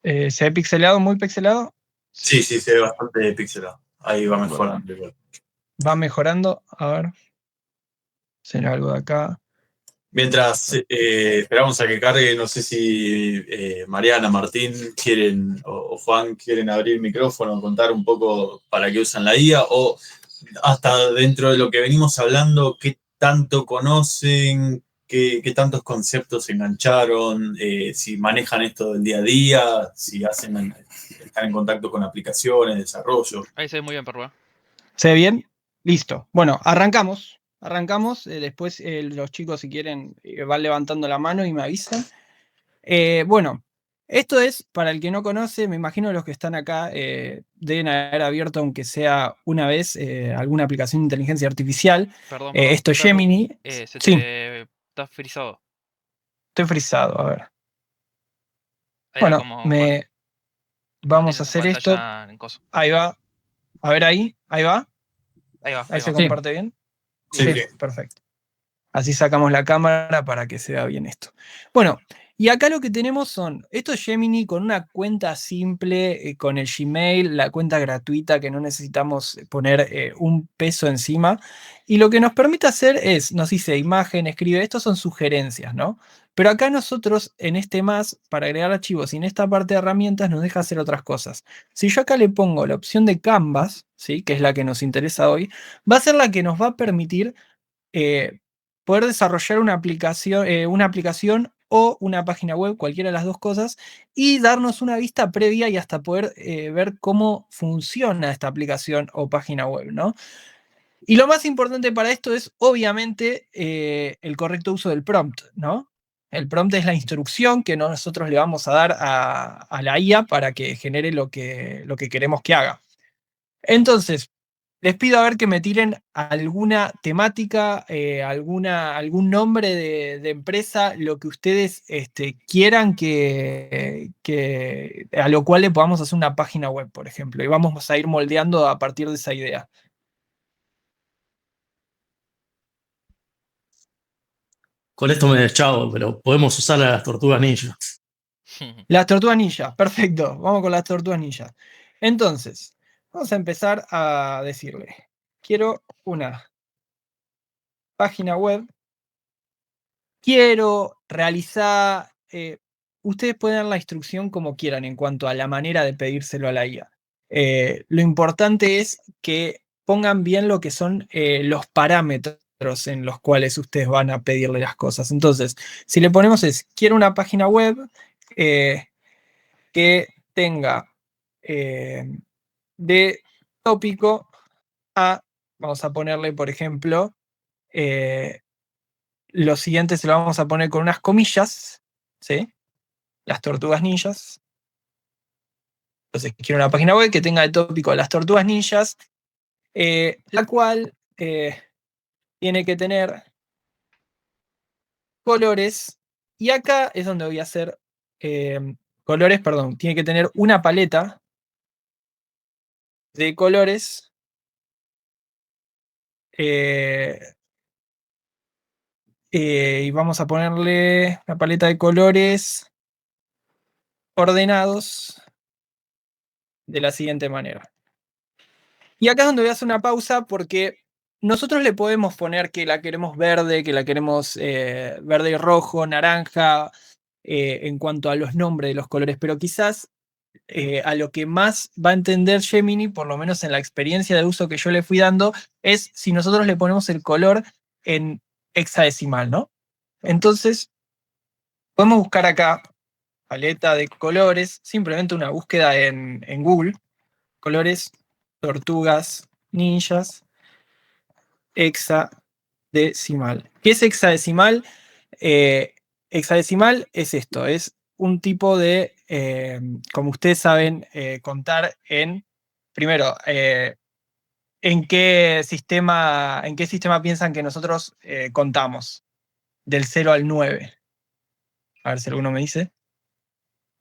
¿Se ve pixelado, muy pixelado? Sí, se ve bastante pixelado. Ahí va mejorando. Va mejorando. A ver. ¿Será algo de acá? Mientras esperamos a que cargue, no sé si Mariana, Martín quieren o Juan quieren abrir el micrófono, contar un poco para qué usan la IA o hasta dentro de lo que venimos hablando, qué tanto conocen, qué tantos conceptos se engancharon, si manejan esto del día a día, si están en contacto con aplicaciones, desarrollo. Ahí se ve muy bien, Perro. ¿Se ve bien? Listo. Bueno, arrancamos. Arrancamos. Después los chicos, si quieren, van levantando la mano y me avisan. Bueno, esto es, para el que no conoce, me imagino los que están acá deben haber abierto, aunque sea una vez, alguna aplicación de inteligencia artificial. Perdón, Esto es Perro. Gemini. Se Sí, te está frizado. estoy frisado, a ver. Ahí va, Bueno, como cuando vamos a aparece esa hacer esto. pantalla en coso. Ahí va. A ver ahí va. Ahí va, Ahí ahí se va. comparte bien. Sí. Perfecto. Así sacamos la cámara para que se vea bien esto. Bueno, y acá lo que tenemos son, esto es Gemini con una cuenta simple, con el Gmail, la cuenta gratuita que no necesitamos poner un peso encima. Y lo que nos permite hacer es, nos dice imagen, escribe, estos son sugerencias, ¿no? Pero acá nosotros en este más, para agregar archivos y en esta parte de herramientas nos deja hacer otras cosas. Si yo acá le pongo la opción de Canvas, ¿sí? Que es la que nos interesa hoy, va a ser la que nos va a permitir poder desarrollar una aplicación o una página web, cualquiera de las dos cosas, y darnos una vista previa y hasta poder ver cómo funciona esta aplicación o página web, ¿no? Y lo más importante para esto es, obviamente, el correcto uso del prompt, ¿no? El prompt es la instrucción que nosotros le vamos a dar a la IA para que genere lo que queremos que haga. Entonces, les pido a ver que me tiren alguna temática, algún nombre de empresa, lo que ustedes quieran a lo cual le podamos hacer una página web, por ejemplo, y vamos a ir moldeando a partir de esa idea. Con esto me deschavo, pero podemos usar a las tortugas ninja. Las tortugas ninja, perfecto, vamos con las tortugas ninja. Entonces, vamos a empezar a decirle, quiero una página web. Quiero realizar, ustedes pueden dar la instrucción como quieran en cuanto a la manera de pedírselo a la IA. Lo importante es que pongan bien lo que son los parámetros en los cuales ustedes van a pedirle las cosas. Entonces, si le ponemos quiero una página web que tenga de tópico a, vamos a ponerle, por ejemplo, lo siguiente se lo vamos a poner con unas comillas, ¿sí? Las tortugas ninjas. Entonces, quiero una página web que tenga de tópico las tortugas ninjas, la cual tiene que tener colores. Y acá es donde voy a hacer colores, perdón, tiene que tener una paleta de colores. Y vamos a ponerle una paleta de colores ordenados de la siguiente manera. Y acá es donde voy a hacer una pausa porque nosotros le podemos poner que la queremos verde, que la queremos verde y rojo, naranja, en cuanto a los nombres de los colores, pero quizás a lo que más va a entender Gemini, por lo menos en la experiencia de uso que yo le fui dando, es si nosotros le ponemos el color en hexadecimal, ¿no? Entonces, podemos buscar acá paleta de colores, simplemente una búsqueda en Google, colores, tortugas, ninjas, hexadecimal. ¿Qué es hexadecimal? Hexadecimal es esto, es un tipo de, como ustedes saben, contar primero, ¿en qué sistema piensan que nosotros contamos? Del 0 al 9. A ver si alguno me dice.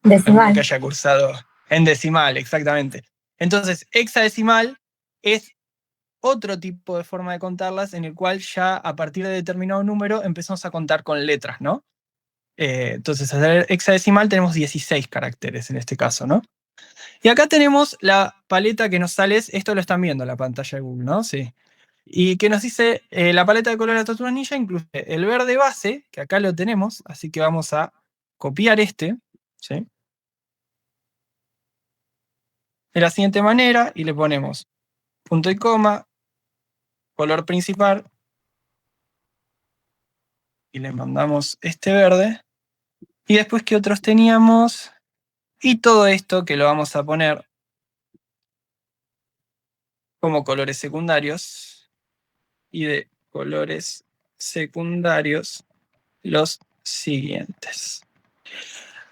Decimal. Que haya cursado en decimal, exactamente. Entonces, hexadecimal es otro tipo de forma de contarlas en el cual ya a partir de determinado número empezamos a contar con letras, ¿no? Entonces, al ser hexadecimal tenemos 16 caracteres en este caso, ¿no? Y acá tenemos la paleta que nos sale, esto lo están viendo en la pantalla de Google, ¿no? Sí. Y que nos dice, la paleta de colores de las tortugas ninja incluye el verde base, que acá lo tenemos, así que vamos a copiar este, ¿sí? De la siguiente manera, y le ponemos punto y coma, color principal, y le mandamos este verde. Y después, ¿qué otros teníamos? Y todo esto que lo vamos a poner como colores secundarios. Y de colores secundarios, los siguientes.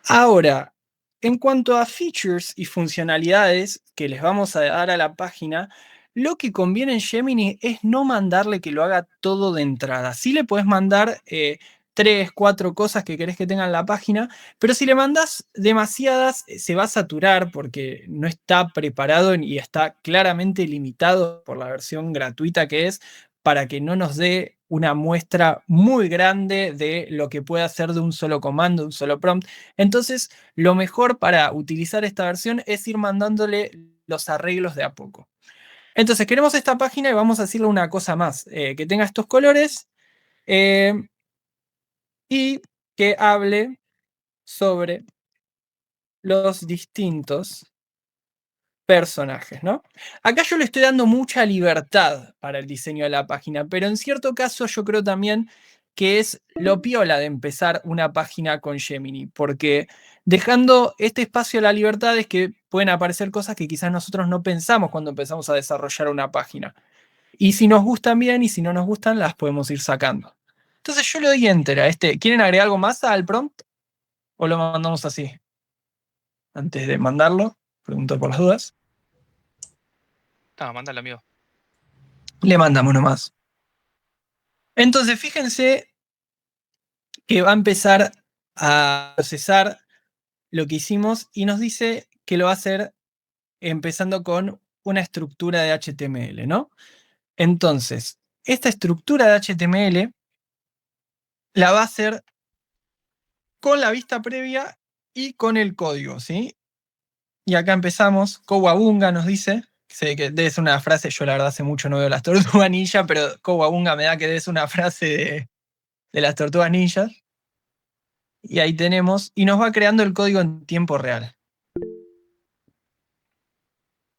Ahora, en cuanto a features y funcionalidades que les vamos a dar a la página, lo que conviene en Gemini es no mandarle que lo haga todo de entrada. Sí le puedes mandar 3, 4 cosas que querés que tenga en la página, pero si le mandas demasiadas se va a saturar porque no está preparado y está claramente limitado por la versión gratuita que es para que no nos dé una muestra muy grande de lo que puede hacer de un solo comando, un solo prompt. Entonces, lo mejor para utilizar esta versión es ir mandándole los arreglos de a poco. Entonces, queremos esta página y vamos a decirle una cosa más, que tenga estos colores y que hable sobre los distintos personajes, ¿no? Acá yo le estoy dando mucha libertad para el diseño de la página, pero en cierto caso yo creo también que es lo piola de empezar una página con Gemini, porque dejando este espacio a la libertad es que pueden aparecer cosas que quizás nosotros no pensamos cuando empezamos a desarrollar una página. Y si nos gustan bien y si no nos gustan, las podemos ir sacando. Entonces yo le doy enter a este. ¿Quieren agregar algo más al prompt? ¿O lo mandamos así? Antes de mandarlo, pregunto por las dudas. No, mándalo, amigo. Le mandamos nomás. Entonces, fíjense que va a empezar a procesar lo que hicimos y nos dice que lo va a hacer empezando con una estructura de HTML, ¿no? Entonces, esta estructura de HTML la va a hacer con la vista previa y con el código, ¿sí? Y acá empezamos. Cowabunga nos dice. Sé que debe ser una frase, yo la verdad hace mucho no veo las tortugas ninja, pero Cowabunga me da que debe ser una frase de las tortugas ninjas. Y ahí tenemos, y nos va creando el código en tiempo real.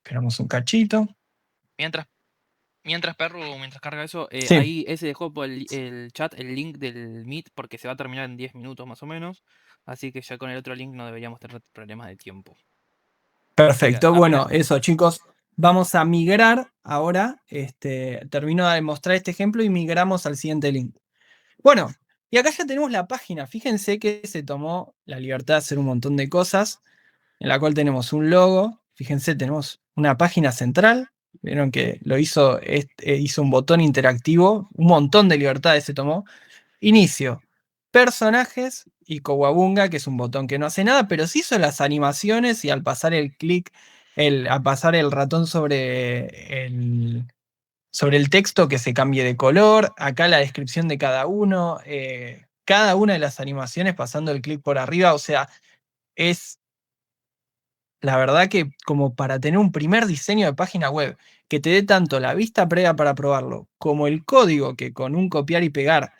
Esperamos un cachito. Mientras Perru, mientras carga eso, Sí. ahí ese dejó por el chat el link del Meet porque se va a terminar en 10 minutos más o menos. Así que ya con el otro link no deberíamos tener problemas de tiempo. Perfecto, Apenas- bueno, eso chicos, vamos a migrar ahora, termino de mostrar este ejemplo y migramos al siguiente link. Bueno, y acá ya tenemos la página, fíjense que se tomó la libertad de hacer un montón de cosas, en la cual tenemos un logo, fíjense, tenemos una página central, vieron que lo hizo, hizo un botón interactivo, un montón de libertades se tomó. Inicio, personajes y Cowabunga, que es un botón que no hace nada, pero sí hizo las animaciones y al pasar el clic, al pasar el ratón sobre el texto que se cambie de color, acá la descripción de cada uno, cada una de las animaciones pasando el clic por arriba, o sea, es la verdad que como para tener un primer diseño de página web que te dé tanto la vista previa para probarlo, como el código que con un copiar y pegar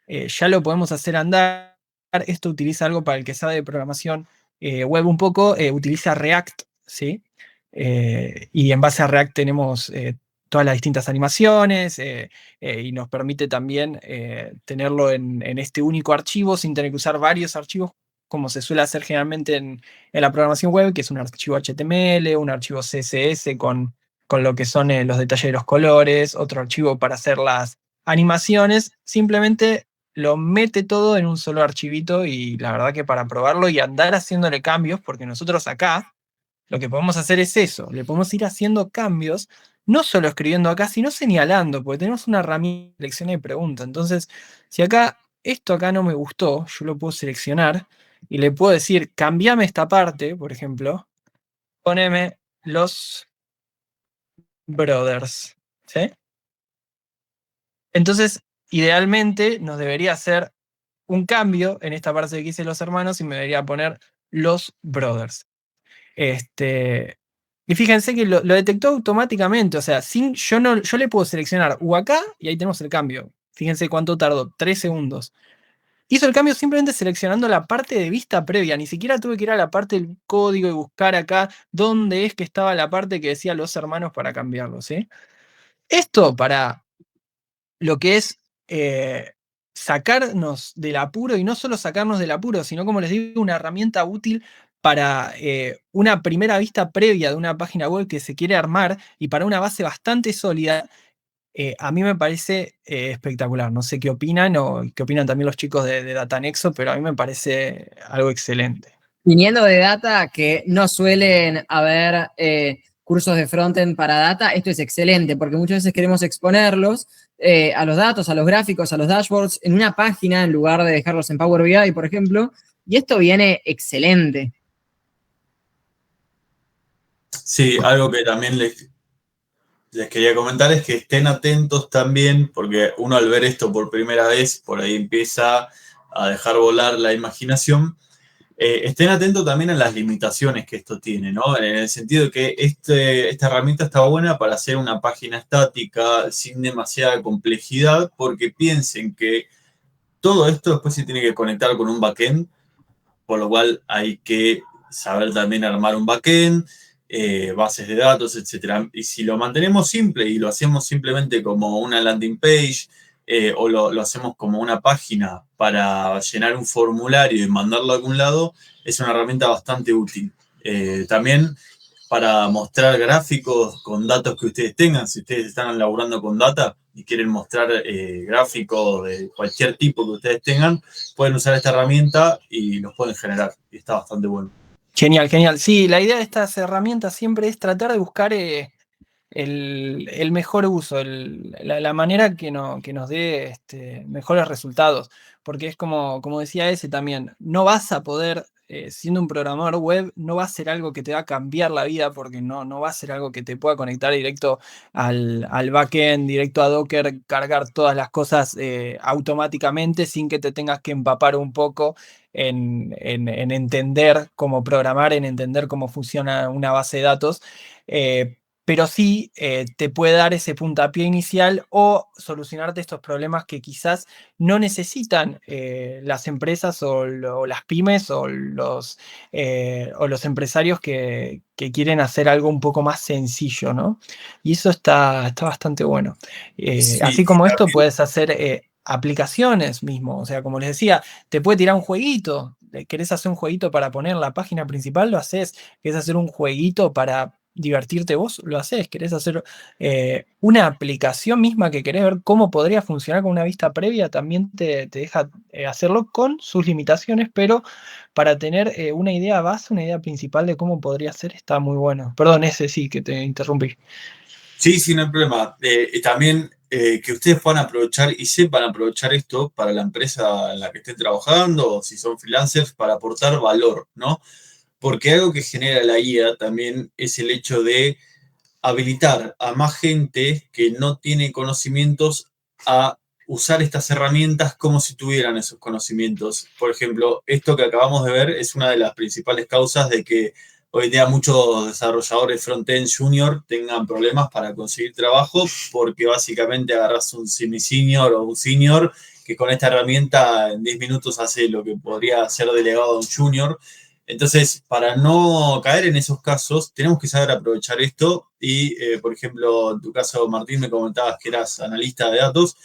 ya lo podemos hacer andar. Esto utiliza algo para el que sabe de programación web un poco, utiliza React, ¿sí? Y en base a React tenemos todas las distintas animaciones y nos permite también tenerlo en este único archivo sin tener que usar varios archivos como se suele hacer generalmente en la programación web, que es un archivo HTML, un archivo CSS con lo que son los detalles de los colores, otro archivo para hacer las animaciones, simplemente lo mete todo en un solo archivito y la verdad que para probarlo y andar haciéndole cambios, porque nosotros acá lo que podemos hacer es eso, le podemos ir haciendo cambios, no solo escribiendo acá, sino señalando, porque tenemos una herramienta de selección y pregunta. Entonces, si acá esto acá no me gustó, yo lo puedo seleccionar y le puedo decir, cambiame esta parte, por ejemplo, poneme los brothers, ¿sí? Entonces, idealmente nos debería hacer un cambio en esta parte que hice los hermanos y me debería poner los brothers. Y fíjense que lo detectó automáticamente, o sea, yo le puedo seleccionar o acá y ahí tenemos el cambio. Fíjense cuánto tardó, 3 segundos. Hizo el cambio simplemente seleccionando la parte de vista previa, ni siquiera tuve que ir a la parte del código y buscar acá dónde es que estaba la parte que decía los hermanos para cambiarlo, ¿sí? Esto para lo que es sacarnos del apuro, y no solo sacarnos del apuro, sino, como les digo, una herramienta útil para una primera vista previa de una página web que se quiere armar y para una base bastante sólida. A mí me parece espectacular. No sé qué opinan o qué opinan también los chicos de Datanexo, pero a mí me parece algo excelente. Viniendo de data, que no suelen haber cursos de frontend para data, esto es excelente, porque muchas veces queremos exponerlos a los datos, a los gráficos, a los dashboards en una página en lugar de dejarlos en Power BI, por ejemplo, y esto viene excelente. Sí, algo que también les quería comentar es que estén atentos también, porque uno al ver esto por primera vez, por ahí empieza a dejar volar la imaginación. Estén atentos también a las limitaciones que esto tiene, ¿no? En el sentido de que esta herramienta está buena para hacer una página estática sin demasiada complejidad, porque piensen que todo esto después se tiene que conectar con un backend, por lo cual hay que saber también armar un backend, bases de datos, etc. Y si lo mantenemos simple y lo hacemos simplemente como una landing page, o lo hacemos como una página para llenar un formulario y mandarlo a algún lado, es una herramienta bastante útil. También para mostrar gráficos con datos que ustedes tengan, si ustedes están laburando con data y quieren mostrar gráficos de cualquier tipo que ustedes tengan, pueden usar esta herramienta y los pueden generar. Y está bastante bueno. Genial, genial. Sí, la idea de estas herramientas siempre es tratar de buscar el mejor uso, la manera que nos dé mejores resultados. Porque es como decía ese también, no vas a poder, siendo un programador web, no va a ser algo que te va a cambiar la vida, porque no va a ser algo que te pueda conectar directo al backend, directo a Docker, cargar todas las cosas automáticamente sin que te tengas que empapar un poco en entender cómo programar, en entender cómo funciona una base de datos. Pero sí te puede dar ese puntapié inicial o solucionarte estos problemas que quizás no necesitan las empresas o las pymes o los empresarios que quieren hacer algo un poco más sencillo, ¿no? Y eso está bastante bueno. Sí, así como esto, también. puedes hacer aplicaciones mismo. O sea, como les decía, te puede tirar un jueguito. ¿Querés hacer un jueguito para poner en la página principal? Lo haces. ¿Querés hacer un jueguito para divertirte vos? Lo haces. ¿Querés hacer una aplicación misma que querés ver cómo podría funcionar con una vista previa? También te deja hacerlo con sus limitaciones, pero para tener una idea base, una idea principal de cómo podría ser, está muy bueno. Perdón, ese sí que te interrumpí. Sí, sí, no hay problema. También que ustedes puedan aprovechar y sepan aprovechar esto para la empresa en la que estén trabajando, o si son freelancers, para aportar valor, ¿no? Porque algo que genera la IA también es el hecho de habilitar a más gente que no tiene conocimientos a usar estas herramientas como si tuvieran esos conocimientos. Por ejemplo, esto que acabamos de ver es una de las principales causas de que hoy día muchos desarrolladores front-end junior tengan problemas para conseguir trabajo, porque básicamente agarras un semi-senior o un senior que con esta herramienta en 10 minutos hace lo que podría ser delegado a un junior. Entonces, para no caer en esos casos, tenemos que saber aprovechar esto y, por ejemplo, en tu caso, Martín, me comentabas que eras analista de datos.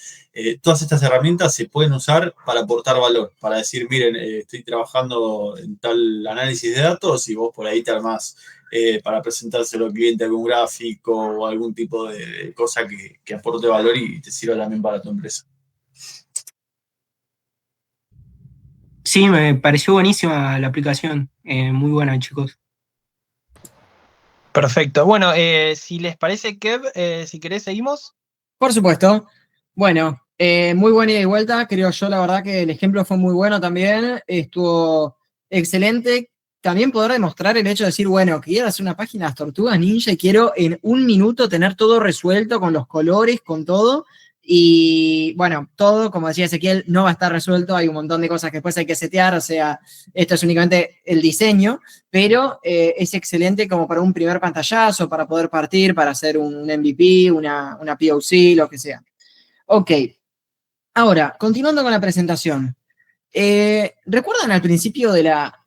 Todas estas herramientas se pueden usar para aportar valor, para decir, miren, estoy trabajando en tal análisis de datos y vos por ahí te armás para presentárselo al cliente algún gráfico o algún tipo de cosa que aporte valor y te sirva también para tu empresa. Sí, me pareció buenísima la aplicación. Muy buena, chicos. Perfecto. Bueno, si les parece, Kev, si querés, seguimos. Por supuesto. Bueno, muy buena ida y vuelta. Creo yo, la verdad, que el ejemplo fue muy bueno también. Estuvo excelente. También poder demostrar el hecho de decir, bueno, quiero hacer una página de las Tortugas Ninja y quiero en un minuto tener todo resuelto con los colores, con todo. Y bueno, todo, como decía Ezequiel, no va a estar resuelto. Hay un montón de cosas que después hay que setear. O sea, esto es únicamente el diseño, pero es excelente como para un primer pantallazo, para poder partir, para hacer un MVP, una POC, lo que sea. Ok. Ahora, continuando con la presentación. ¿Recuerdan al principio de la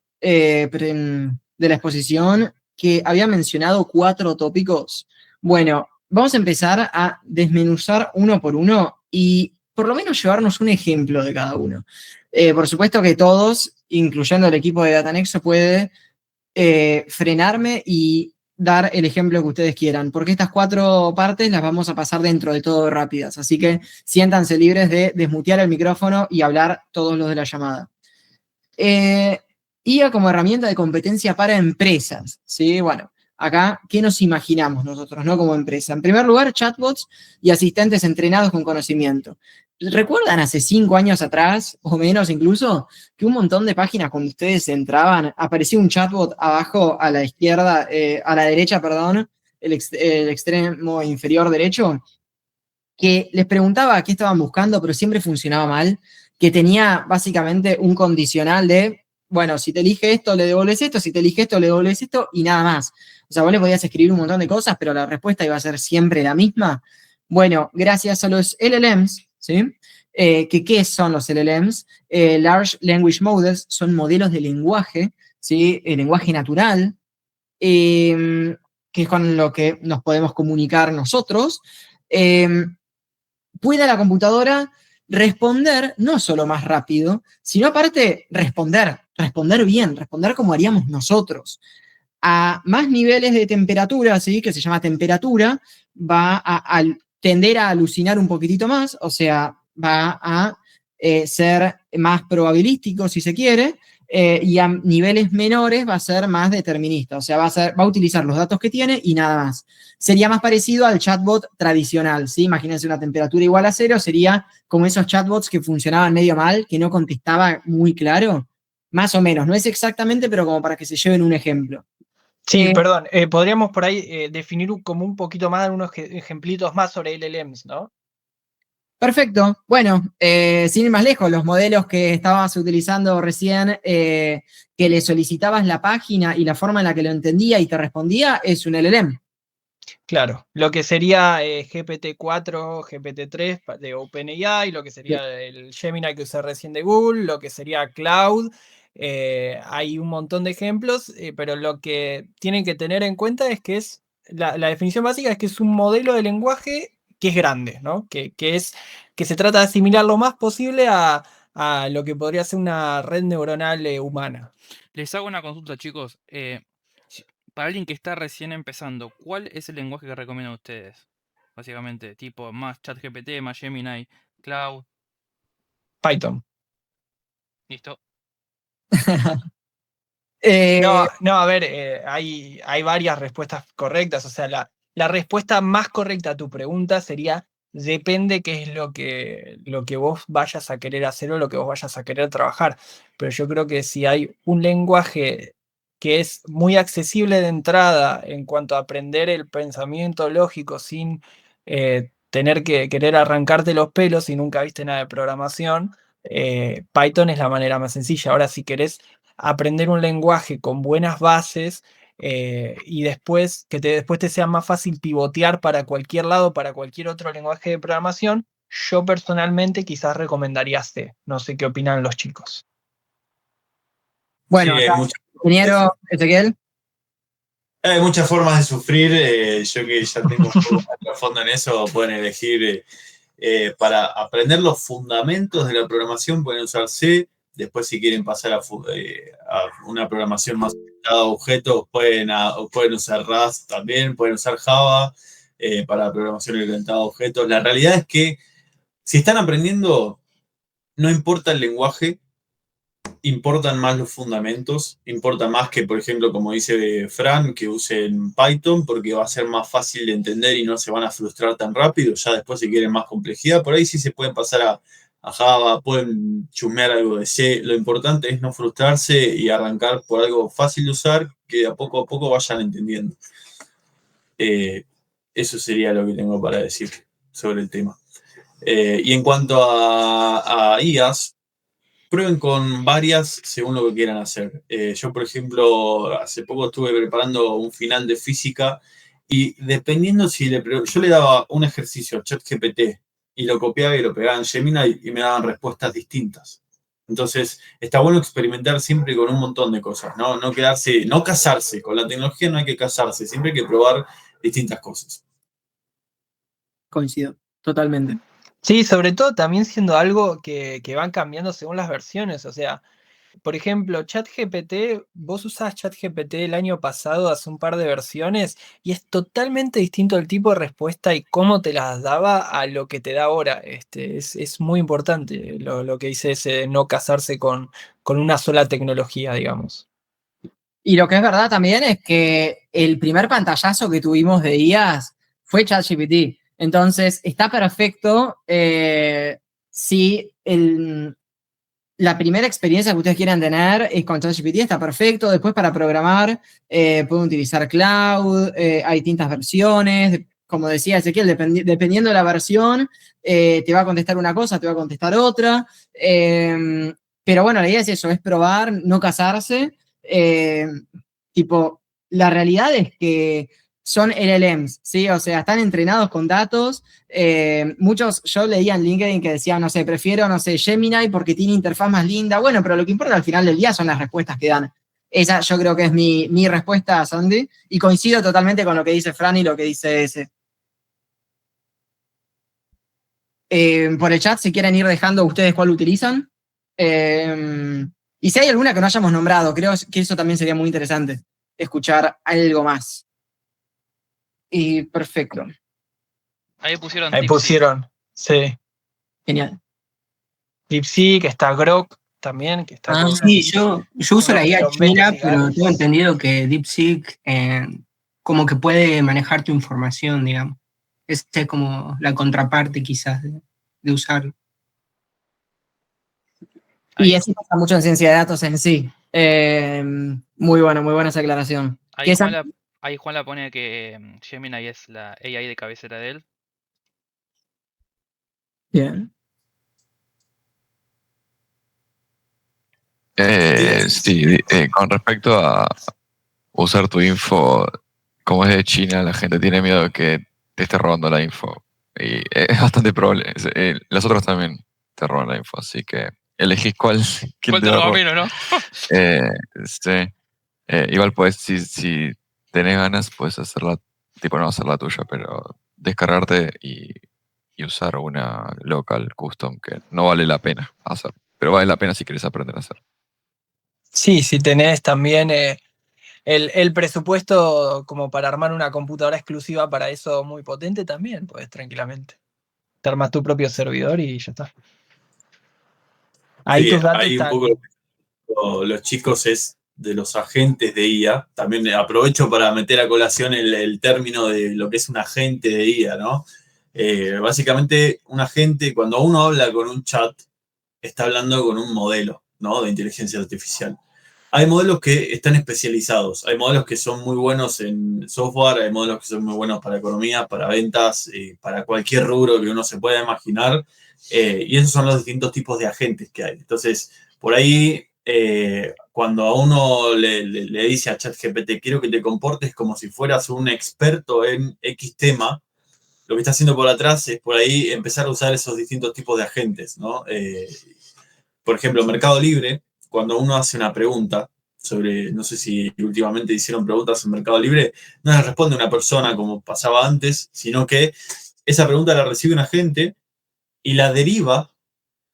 exposición que había mencionado 4 tópicos? Bueno, vamos a empezar a desmenuzar uno por uno y por lo menos llevarnos un ejemplo de cada uno. Por supuesto que todos, incluyendo el equipo de Datanexo, puede frenarme y dar el ejemplo que ustedes quieran, porque estas 4 partes las vamos a pasar dentro de todo rápidas, así que siéntanse libres de desmutear el micrófono y hablar todos los de la llamada. IA como herramienta de competencia para empresas, ¿sí? Bueno, acá, ¿qué nos imaginamos nosotros, no? Como empresa. En primer lugar, chatbots y asistentes entrenados con conocimiento. ¿Recuerdan hace 5 años atrás, o menos incluso, que un montón de páginas cuando ustedes entraban, aparecía un chatbot abajo a la izquierda, a la derecha, perdón, el extremo inferior derecho, que les preguntaba qué estaban buscando, pero siempre funcionaba mal, que tenía básicamente un condicional de, bueno, si te elige esto, le devuelves esto, si te elige esto, le devuelves esto, y nada más. O sea, vos le podías escribir un montón de cosas, pero la respuesta iba a ser siempre la misma. Bueno, gracias a los LLMs, ¿sí? ¿Qué son los LLMs? Large Language Models son modelos de lenguaje, ¿sí? El lenguaje natural, que es con lo que nos podemos comunicar nosotros. Puede la computadora responder no solo más rápido, sino aparte responder bien, responder como haríamos nosotros. A más niveles de temperatura, ¿sí? Que se llama temperatura, va a tender a alucinar un poquitito más, o sea, va a ser más probabilístico, si se quiere, y a niveles menores va a ser más determinista, o sea, va a utilizar los datos que tiene y nada más. Sería más parecido al chatbot tradicional, ¿sí? Imagínense una temperatura igual a 0, sería como esos chatbots que funcionaban medio mal, que no contestaba muy claro, más o menos, no es exactamente, pero como para que se lleven un ejemplo. Sí, perdón, podríamos por ahí definir como un poquito más, unos ejemplitos más sobre LLMs, ¿no? Perfecto. Bueno, sin ir más lejos, los modelos que estabas utilizando recién, que le solicitabas la página y la forma en la que lo entendía y te respondía, es un LLM. Claro, lo que sería GPT-4, GPT-3 de OpenAI, lo que sería el Gemini que usé recién de Google, lo que sería Cloud. Hay un montón de ejemplos, pero lo que tienen que tener en cuenta es que es la definición básica es que es un modelo de lenguaje que es grande, ¿no? Que se trata de asimilar lo más posible a lo que podría ser una red neuronal humana. Les hago una consulta, chicos. Para alguien que está recién empezando, ¿cuál es el lenguaje que recomiendan ustedes? Básicamente, tipo más ChatGPT, más Gemini, Cloud. Python. Listo. No, a ver, hay varias respuestas correctas. O sea, la respuesta más correcta a tu pregunta sería: depende qué es lo que vos vayas a querer hacer o lo que vos vayas a querer trabajar. Pero yo creo que si hay un lenguaje que es muy accesible de entrada en cuanto a aprender el pensamiento lógico sin tener que querer arrancarte los pelos si nunca viste nada de programación, Python es la manera más sencilla. Ahora, si querés aprender un lenguaje con buenas bases y después después te sea más fácil pivotear para cualquier lado, para cualquier otro lenguaje de programación, yo personalmente quizás recomendaría C. No sé qué opinan los chicos. Bueno, Sí, acá, ingeniero Ezequiel. Hay muchas formas de sufrir. Yo que ya tengo un poco más de trasfondo en eso, pueden elegir para aprender los fundamentos de la programación, pueden usar C. Después, si quieren pasar a una programación más orientada a objetos, pueden usar Rust también, pueden usar Java para programación orientada a objetos. La realidad es que si están aprendiendo, no importa el lenguaje, importan más los fundamentos, importa más que, por ejemplo, como dice Fran, que usen Python porque va a ser más fácil de entender y no se van a frustrar tan rápido. Ya después, si quieren más complejidad, por ahí sí se pueden pasar a Java, pueden chusmear algo de C. Lo importante es no frustrarse y arrancar por algo fácil de usar que a poco vayan entendiendo. Eso sería lo que tengo para decir sobre el tema. Y en cuanto a IAs, prueben con varias según lo que quieran hacer. Yo, por ejemplo, hace poco estuve preparando un final de física y dependiendo yo le daba un ejercicio a ChatGPT y lo copiaba y lo pegaba en Gemini y me daban respuestas distintas. Entonces, está bueno experimentar siempre con un montón de cosas, ¿no? No casarse. Con la tecnología no hay que casarse, siempre hay que probar distintas cosas. Coincido, totalmente. Sí, sobre todo también siendo algo que van cambiando según las versiones. O sea, por ejemplo, ChatGPT, vos usás ChatGPT el año pasado, hace un par de versiones, y es totalmente distinto el tipo de respuesta y cómo te las daba a lo que te da ahora. Es muy importante lo que dice ese de no casarse con una sola tecnología, digamos. Y lo que es verdad también es que el primer pantallazo que tuvimos de IAS fue ChatGPT. Entonces, está perfecto si la primera experiencia que ustedes quieran tener es con ChatGPT, está perfecto. Después, para programar, pueden utilizar Cloud, hay distintas versiones. Como decía Ezequiel, dependiendo de la versión, te va a contestar una cosa, te va a contestar otra. Pero bueno, la idea es eso, es probar, no casarse. Tipo, la realidad es que son LLMs, ¿sí? O sea, están entrenados con datos. Muchos, yo leía en LinkedIn que decían, no sé, prefiero, no sé, Gemini porque tiene interfaz más linda. Bueno, pero lo que importa al final del día son las respuestas que dan. Esa yo creo que es mi respuesta a Sandy. Y coincido totalmente con lo que dice Fran y lo que dice ese. Por el chat, si quieren ir dejando ustedes cuál utilizan. Y si hay alguna que no hayamos nombrado, creo que eso también sería muy interesante, escuchar algo más. Y perfecto. Ahí pusieron Ahí DeepSeek. pusieron, sí. Genial. DeepSeek, está Grok también, que está con Sí, yo uso la IA unos china, promedios pero gigantes. tengo entendido que DeepSeek como que puede manejar tu información, digamos. Esta es como la contraparte quizás de usarlo. Y eso pasa mucho en ciencia de datos en sí. Muy buena esa aclaración. Ahí Juan la pone que Gemini es la AI de cabecera de él. Bien. Sí, con respecto a usar tu info, como es de China, la gente tiene miedo de que te esté robando la info. Y es bastante probable. Los otros también te roban la info, así que elegís quién ¿Cuál te te va a roba robar. menos, no? Sí. Igual pues, si tenés ganas, puedes hacerla, tipo no hacer la tuya, pero descargarte y usar una local custom que no vale la pena hacer. Pero vale la pena si quieres aprender a hacer. Sí, si tenés también el presupuesto como para armar una computadora exclusiva para eso muy potente, también puedes tranquilamente. Te armas tu propio servidor y ya está. Ahí Sí, tus datos ahí un están. poco los chicos es de los agentes de IA. También aprovecho para meter a colación el término de lo que es un agente de IA, ¿no? Básicamente, un agente, cuando uno habla con un chat, está hablando con un modelo, ¿no? De inteligencia artificial. Hay modelos que están especializados, hay modelos que son muy buenos en software, hay modelos que son muy buenos para economía, para ventas, para cualquier rubro que uno se pueda imaginar, y esos son los distintos tipos de agentes que hay. Entonces, por ahí, cuando a uno le dice a ChatGPT, quiero que te comportes como si fueras un experto en X tema, lo que está haciendo por atrás es por ahí empezar a usar esos distintos tipos de agentes, ¿no? Por ejemplo, Mercado Libre, cuando uno hace una pregunta sobre, no sé si últimamente hicieron preguntas en Mercado Libre, no les responde una persona como pasaba antes, sino que esa pregunta la recibe un agente y la deriva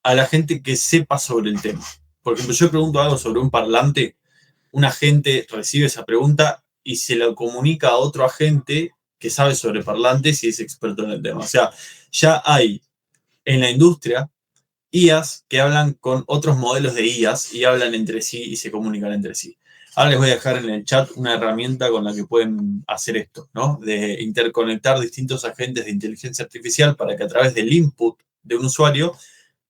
a la gente que sepa sobre el tema. Por ejemplo, yo pregunto algo sobre un parlante, un agente recibe esa pregunta y se lo comunica a otro agente que sabe sobre parlantes y es experto en el tema. O sea, ya hay en la industria IAs que hablan con otros modelos de IAs y hablan entre sí y se comunican entre sí. Ahora les voy a dejar en el chat una herramienta con la que pueden hacer esto, ¿no? De interconectar distintos agentes de inteligencia artificial para que a través del input de un usuario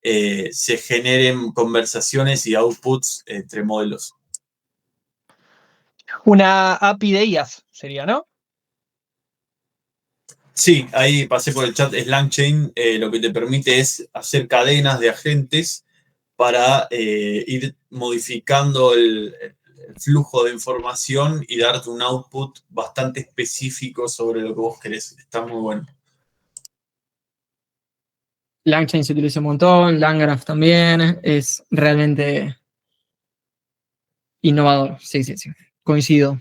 se generen conversaciones y outputs entre modelos. Una API de IAS sería, ¿no? Sí, ahí pasé por el chat. LangChain lo que te permite es hacer cadenas de agentes para ir modificando el flujo de información y darte un output bastante específico sobre lo que vos querés. Está muy bueno. LangChain se utiliza un montón, LangGraph también, es realmente innovador. Sí, sí, sí. Coincido.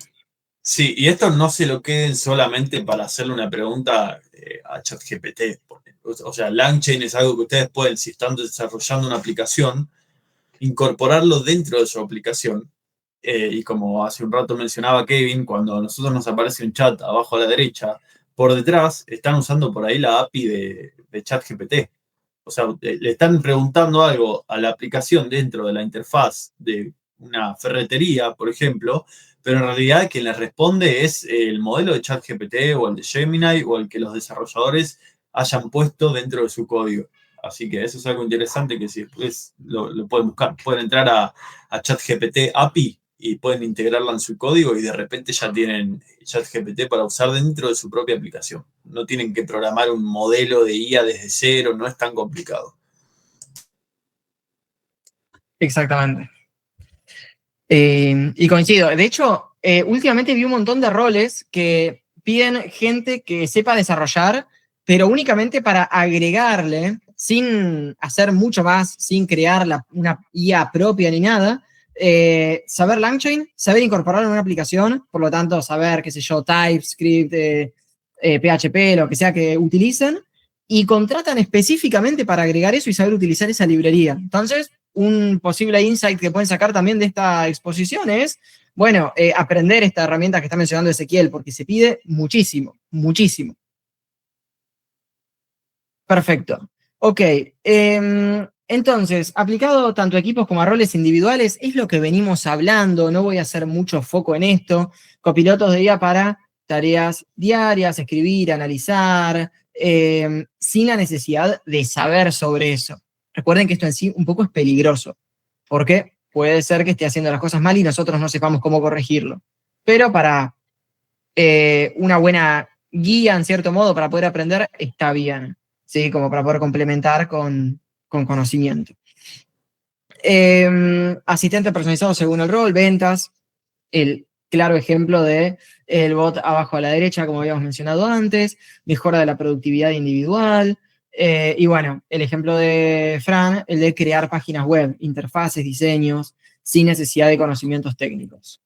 Sí, y esto no se lo queden solamente para hacerle una pregunta a ChatGPT. O sea, LangChain es algo que ustedes pueden, si están desarrollando una aplicación, incorporarlo dentro de su aplicación. Y como hace un rato mencionaba Kevin, cuando a nosotros nos aparece un chat abajo a la derecha, por detrás están usando por ahí la API de ChatGPT. O sea, le están preguntando algo a la aplicación dentro de la interfaz de una ferretería, por ejemplo, pero en realidad quien le responde es el modelo de ChatGPT o el de Gemini o el que los desarrolladores hayan puesto dentro de su código. Así que eso es algo interesante que si después lo pueden buscar. Pueden entrar a ChatGPT API y pueden integrarla en su código y de repente ya tienen ChatGPT para usar dentro de su propia aplicación. No tienen que programar un modelo de IA desde cero, no es tan complicado. Exactamente. Y coincido. De hecho, últimamente vi un montón de roles que piden gente que sepa desarrollar, pero únicamente para agregarle, sin hacer mucho más, sin crear una IA propia ni nada, saber LangChain, saber incorporarlo en una aplicación, por lo tanto, saber, qué sé yo, TypeScript, PHP, lo que sea que utilicen, y contratan específicamente para agregar eso y saber utilizar esa librería. Entonces, un posible insight que pueden sacar también de esta exposición es, bueno, aprender esta herramienta que está mencionando Ezequiel, porque se pide muchísimo, muchísimo. Perfecto. Ok. Entonces, aplicado tanto a equipos como a roles individuales, es lo que venimos hablando, no voy a hacer mucho foco en esto. Copilotos de IA para tareas diarias, escribir, analizar, sin la necesidad de saber sobre eso. Recuerden que esto en sí un poco es peligroso, porque puede ser que esté haciendo las cosas mal y nosotros no sepamos cómo corregirlo. Pero para una buena guía, en cierto modo, para poder aprender, está bien, ¿sí? Como para poder complementar con conocimiento. Asistente personalizado según el rol, ventas, el claro ejemplo de el bot abajo a la derecha, como habíamos mencionado antes, mejora de la productividad individual, y bueno, el ejemplo de Fran, el de crear páginas web, interfaces, diseños, sin necesidad de conocimientos técnicos.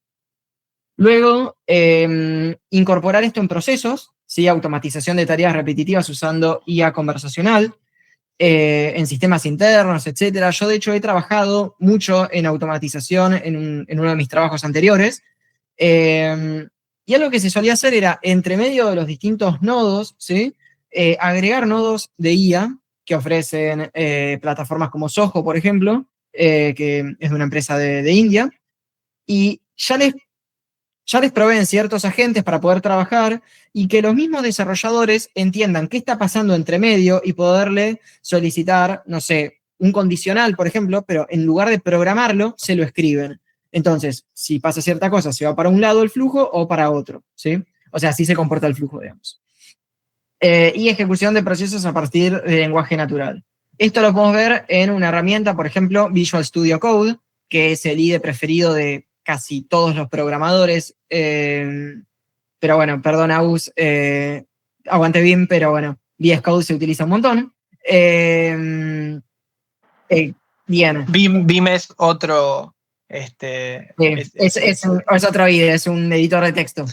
Luego, incorporar esto en procesos, ¿sí? Automatización de tareas repetitivas usando IA conversacional, en sistemas internos, etc. Yo, de hecho, he trabajado mucho en automatización en uno de mis trabajos anteriores. Y algo que se solía hacer era, entre medio de los distintos nodos, ¿sí? Agregar nodos de IA que ofrecen plataformas como Soho, por ejemplo, que es de una empresa de India, y ya les proveen ciertos agentes para poder trabajar y que los mismos desarrolladores entiendan qué está pasando entre medio y poderle solicitar, no sé, un condicional, por ejemplo, pero en lugar de programarlo, se lo escriben. Entonces, si pasa cierta cosa, se va para un lado el flujo o para otro, ¿sí? O sea, así se comporta el flujo, digamos. Y ejecución de procesos a partir de lenguaje natural. Esto lo podemos ver en una herramienta, por ejemplo, Visual Studio Code, que es el IDE preferido de casi todos los programadores. Pero bueno, perdón, Agus, aguante bien, pero bueno, VS Code se utiliza un montón. Bien. Vim es otro. Es otro IDE, es un editor de texto.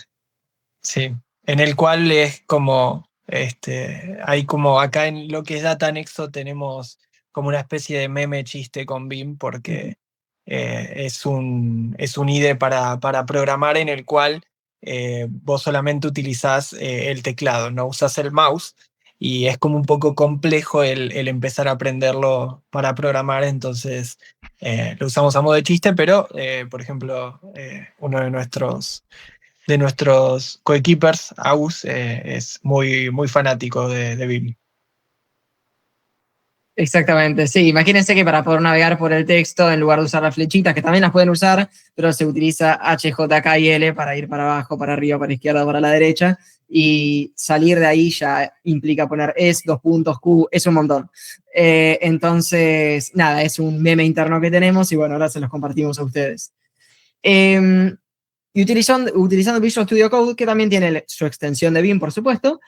Sí, en el cual es como, hay como acá en lo que es Data Nexo tenemos como una especie de meme chiste con Vim porque es un IDE para programar en el cual vos solamente utilizás el teclado, no usás el mouse y es como un poco complejo el empezar a aprenderlo para programar, entonces lo usamos a modo de chiste, pero por ejemplo uno de nuestros coequippers, Agus, es muy, muy fanático de Vim. Exactamente, sí. Imagínense que para poder navegar por el texto, en lugar de usar las flechitas, que también las pueden usar, pero se utiliza H, J, K y L para ir para abajo, para arriba, para izquierda, para la derecha, y salir de ahí ya implica poner es, dos puntos, Q, es un montón. Entonces, nada, es un meme interno que tenemos y bueno, ahora se los compartimos a ustedes. Y utilizando Visual Studio Code, que también tiene su extensión de BIM, por supuesto,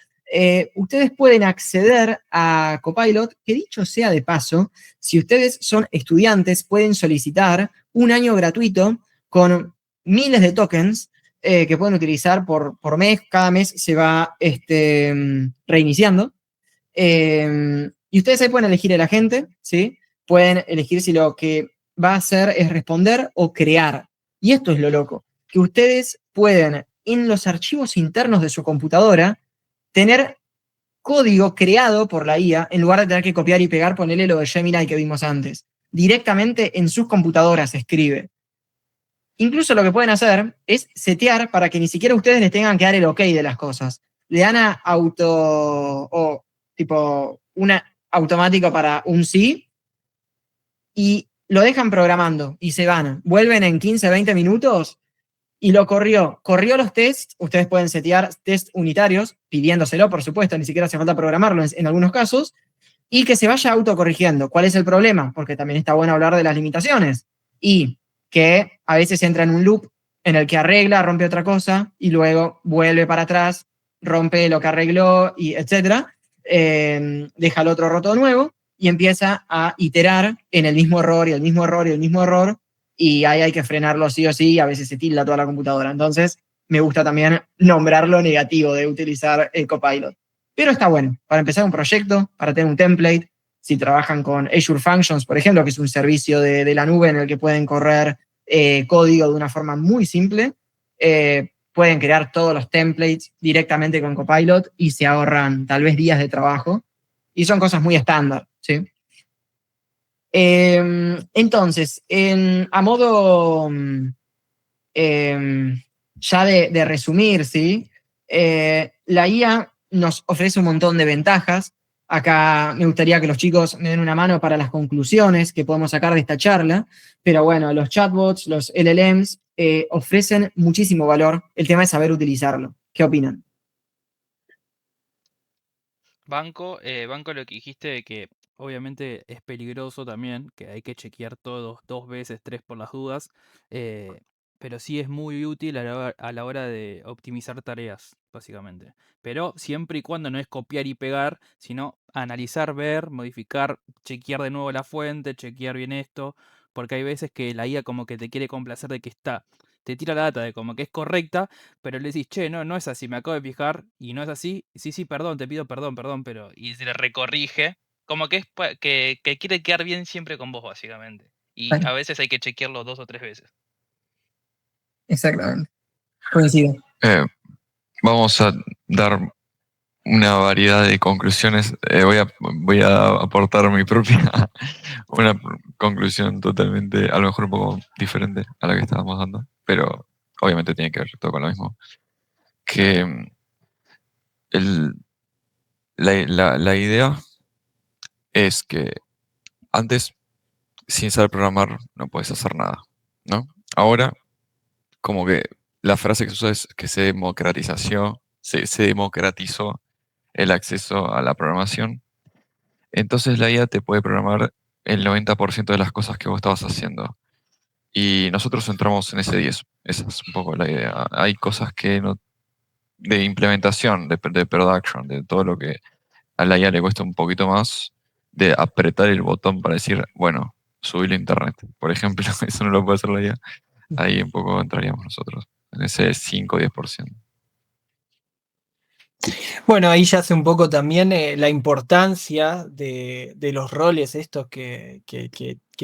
ustedes pueden acceder a Copilot, que dicho sea de paso, si ustedes son estudiantes, pueden solicitar un año gratuito con miles de tokens que pueden utilizar por mes. Cada mes se va reiniciando. Y ustedes ahí pueden elegir el agente, ¿sí? Pueden elegir si lo que va a hacer es responder o crear. Y esto es lo loco, que ustedes pueden, en los archivos internos de su computadora, tener código creado por la IA, en lugar de tener que copiar y pegar, ponerle lo de Gemini que vimos antes. Directamente en sus computadoras se escribe. Incluso lo que pueden hacer es setear para que ni siquiera ustedes les tengan que dar el ok de las cosas. Le dan a tipo una automático para un sí y lo dejan programando y se van. Vuelven en 15, 20 minutos y lo corrió. Corrió los tests, ustedes pueden setear test unitarios, pidiéndoselo, por supuesto, ni siquiera hace falta programarlo en algunos casos, y que se vaya autocorrigiendo. ¿Cuál es el problema? Porque también está bueno hablar de las limitaciones. Y que a veces entra en un loop en el que arregla, rompe otra cosa, y luego vuelve para atrás, rompe lo que arregló, y etcétera, deja el otro roto de nuevo, y empieza a iterar en el mismo error, y el mismo error, y el mismo error, y ahí hay que frenarlo sí o sí, y a veces se tilda toda la computadora. Entonces, me gusta también nombrar lo negativo de utilizar el Copilot. Pero está bueno, para empezar un proyecto, para tener un template, si trabajan con Azure Functions, por ejemplo, que es un servicio de la nube en el que pueden correr código de una forma muy simple, pueden crear todos los templates directamente con Copilot y se ahorran tal vez días de trabajo. Y son cosas muy estándar, ¿sí? Entonces, a modo ya de resumir, ¿sí? La IA nos ofrece un montón de ventajas. Acá me gustaría que los chicos me den una mano para las conclusiones que podemos sacar de esta charla, pero bueno, los chatbots, los LLMs ofrecen muchísimo valor. El tema es saber utilizarlo. ¿Qué opinan? Banco lo que dijiste de que obviamente es peligroso también, que hay que chequear todos 2 veces, 3 por las dudas, pero sí es muy útil a la hora de optimizar tareas, básicamente. Pero siempre y cuando no es copiar y pegar, sino analizar, ver, modificar, chequear de nuevo la fuente, chequear bien esto, porque hay veces que la IA como que te quiere complacer de que te tira la data de como que es correcta, pero le decís, che, no es así, me acabo de fijar y no es así. Sí, perdón, te pido perdón, pero. Y se le recorrige. Como que que quiere quedar bien siempre con vos, básicamente. Y Bueno, a veces hay que chequearlo 2 o 3 veces. exactamente. Coincido. Vamos a dar una variedad de conclusiones. Voy a aportar mi propia, una conclusión totalmente, a lo mejor un poco diferente a la que estábamos dando, pero obviamente tiene que ver todo con lo mismo. Que la idea es que antes, sin saber programar, no puedes hacer nada, ¿no? Ahora, como que la frase que se usa es que se democratizó el acceso a la programación. Entonces la IA te puede programar el 90% de las cosas que vos estabas haciendo. Y nosotros entramos en ese 10. Esa es un poco la idea. Hay cosas que no, de implementación, de production, de todo lo que a la IA le cuesta un poquito más, de apretar el botón para decir, bueno, subirlo a internet. Por ejemplo, eso no lo puede hacer la IA. Ahí un poco entraríamos nosotros, en ese 5 o 10%. Bueno, ahí ya hace un poco también la importancia de los roles estos que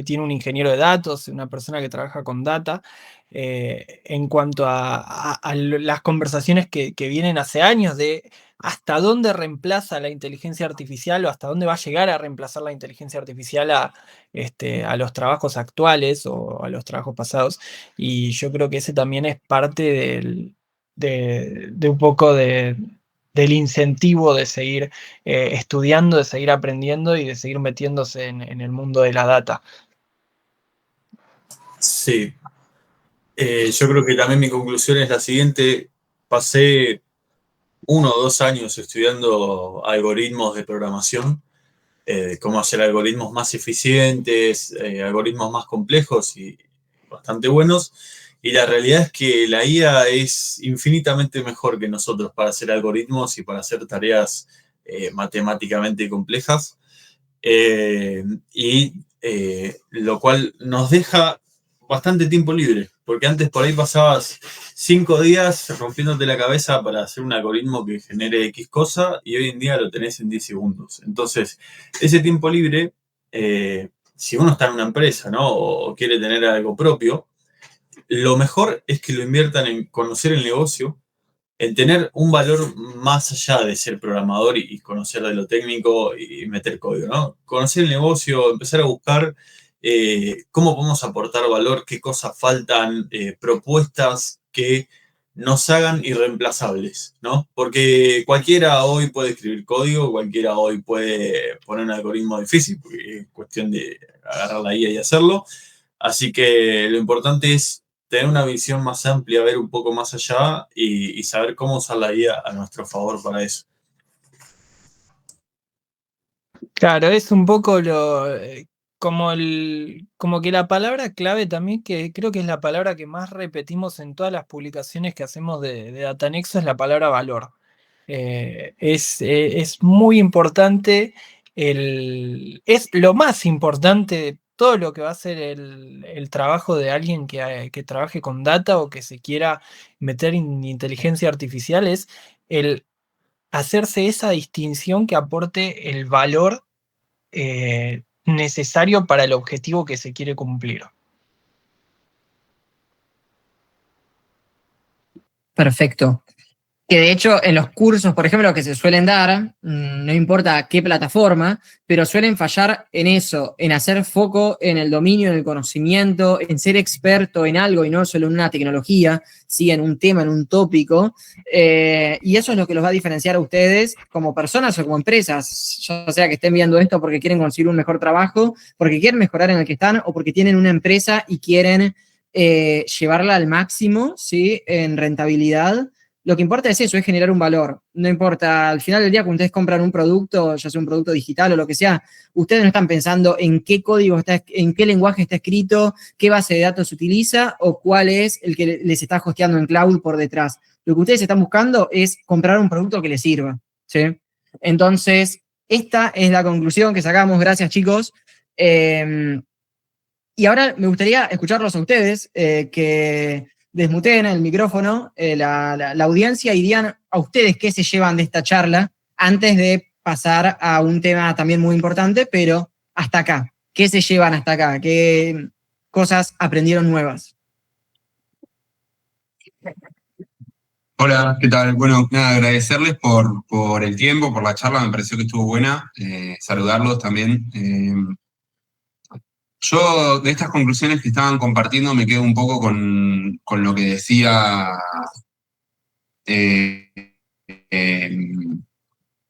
tiene un ingeniero de datos, una persona que trabaja con data, en cuanto a las conversaciones que vienen hace años de hasta dónde reemplaza la inteligencia artificial o hasta dónde va a llegar a reemplazar la inteligencia artificial a los trabajos actuales o a los trabajos pasados. Y yo creo que ese también es parte de un poco de del incentivo de seguir estudiando, de seguir aprendiendo y de seguir metiéndose en el mundo de la data. Sí. Yo creo que también mi conclusión es la siguiente. Pasé 1 o 2 años estudiando algoritmos de programación, cómo hacer algoritmos más eficientes, algoritmos más complejos y bastante buenos. Y la realidad es que la IA es infinitamente mejor que nosotros para hacer algoritmos y para hacer tareas matemáticamente complejas. Lo cual nos deja bastante tiempo libre, porque antes por ahí pasabas 5 días rompiéndote la cabeza para hacer un algoritmo que genere X cosa y hoy en día lo tenés en 10 segundos. Entonces, ese tiempo libre, si uno está en una empresa, ¿no? O quiere tener algo propio, lo mejor es que lo inviertan en conocer el negocio, en tener un valor más allá de ser programador y conocer de lo técnico y meter código, ¿no? Conocer el negocio, empezar a buscar cómo podemos aportar valor, qué cosas faltan, propuestas que nos hagan irreemplazables, ¿no? Porque cualquiera hoy puede escribir código, cualquiera hoy puede poner un algoritmo difícil, porque es cuestión de agarrar la IA y hacerlo. Así que lo importante es tener una visión más amplia, ver un poco más allá y saber cómo usar la IA a nuestro favor para eso. Claro, es un poco como que la palabra clave también, que creo que es la palabra que más repetimos en todas las publicaciones que hacemos de Datanexo, es la palabra valor. Es muy importante, es lo más importante de todo lo que va a ser el trabajo de alguien que trabaje con data o que se quiera meter en inteligencia artificial, es el hacerse esa distinción que aporte el valor necesario para el objetivo que se quiere cumplir. Perfecto. Que de hecho en los cursos, por ejemplo, que se suelen dar, no importa qué plataforma, pero suelen fallar en eso, en hacer foco en el dominio, en el conocimiento, en ser experto en algo y no solo en una tecnología, sí, en un tema, en un tópico. Y eso es lo que los va a diferenciar a ustedes como personas o como empresas, ya sea que estén viendo esto porque quieren conseguir un mejor trabajo, porque quieren mejorar en el que están o porque tienen una empresa y quieren llevarla al máximo, ¿sí? En rentabilidad. Lo que importa es eso, es generar un valor. No importa, al final del día, cuando ustedes compran un producto, ya sea un producto digital o lo que sea, ustedes no están pensando en qué código está, en qué lenguaje está escrito, qué base de datos se utiliza o cuál es el que les está hosteando en cloud por detrás. Lo que ustedes están buscando es comprar un producto que les sirva, ¿sí? Entonces, esta es la conclusión que sacamos. Gracias, chicos. Y ahora me gustaría escucharlos a ustedes, que desmuteen el micrófono, la audiencia, y digan a ustedes qué se llevan de esta charla antes de pasar a un tema también muy importante, pero hasta acá. ¿Qué se llevan hasta acá? ¿Qué cosas aprendieron nuevas? Hola, ¿qué tal? Bueno, nada, agradecerles por el tiempo, por la charla, me pareció que estuvo buena. Saludarlos también. Yo de estas conclusiones que estaban compartiendo me quedo un poco con lo que decía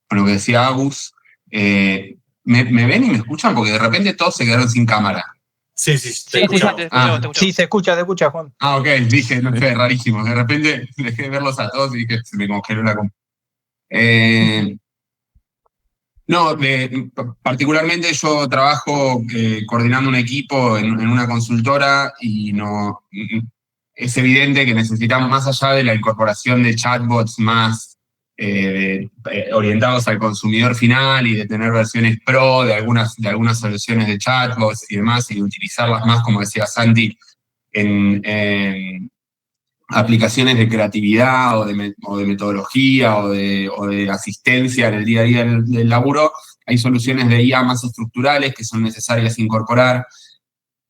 con lo que decía Agus. ¿Me ven y me escuchan? Porque de repente todos se quedaron sin cámara. Sí, te escuchamos. te escuchamos. Sí, se escucha, Juan. Ah, ok, dije, no sé, rarísimo. De repente dejé de verlos a todos y dije, se me congeló la compra. No, particularmente yo trabajo coordinando un equipo en una consultora y no es evidente que necesitamos, más allá de la incorporación de chatbots más orientados al consumidor final y de tener versiones pro de algunas soluciones de chatbots y demás, y de utilizarlas más, como decía Santi, en aplicaciones de creatividad o de metodología o de asistencia en el día a día del laburo. Hay soluciones de IA más estructurales que son necesarias incorporar.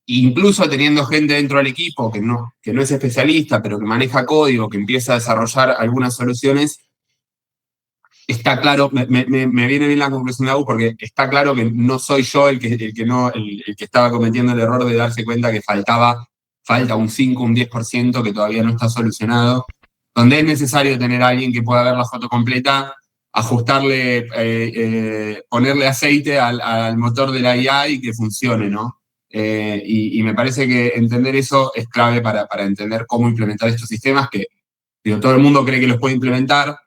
Incluso teniendo gente dentro del equipo que no es especialista, pero que maneja código, que empieza a desarrollar algunas soluciones, está claro, me viene bien la conclusión de Agus, porque está claro que no soy yo el que estaba cometiendo el error de darse cuenta que falta un 5, un 10% que todavía no está solucionado, donde es necesario tener a alguien que pueda ver la foto completa ajustarle, ponerle aceite al motor de la IA y que funcione, ¿no? Y me parece que entender eso es clave para entender cómo implementar estos sistemas que, digo, todo el mundo cree que los puede implementar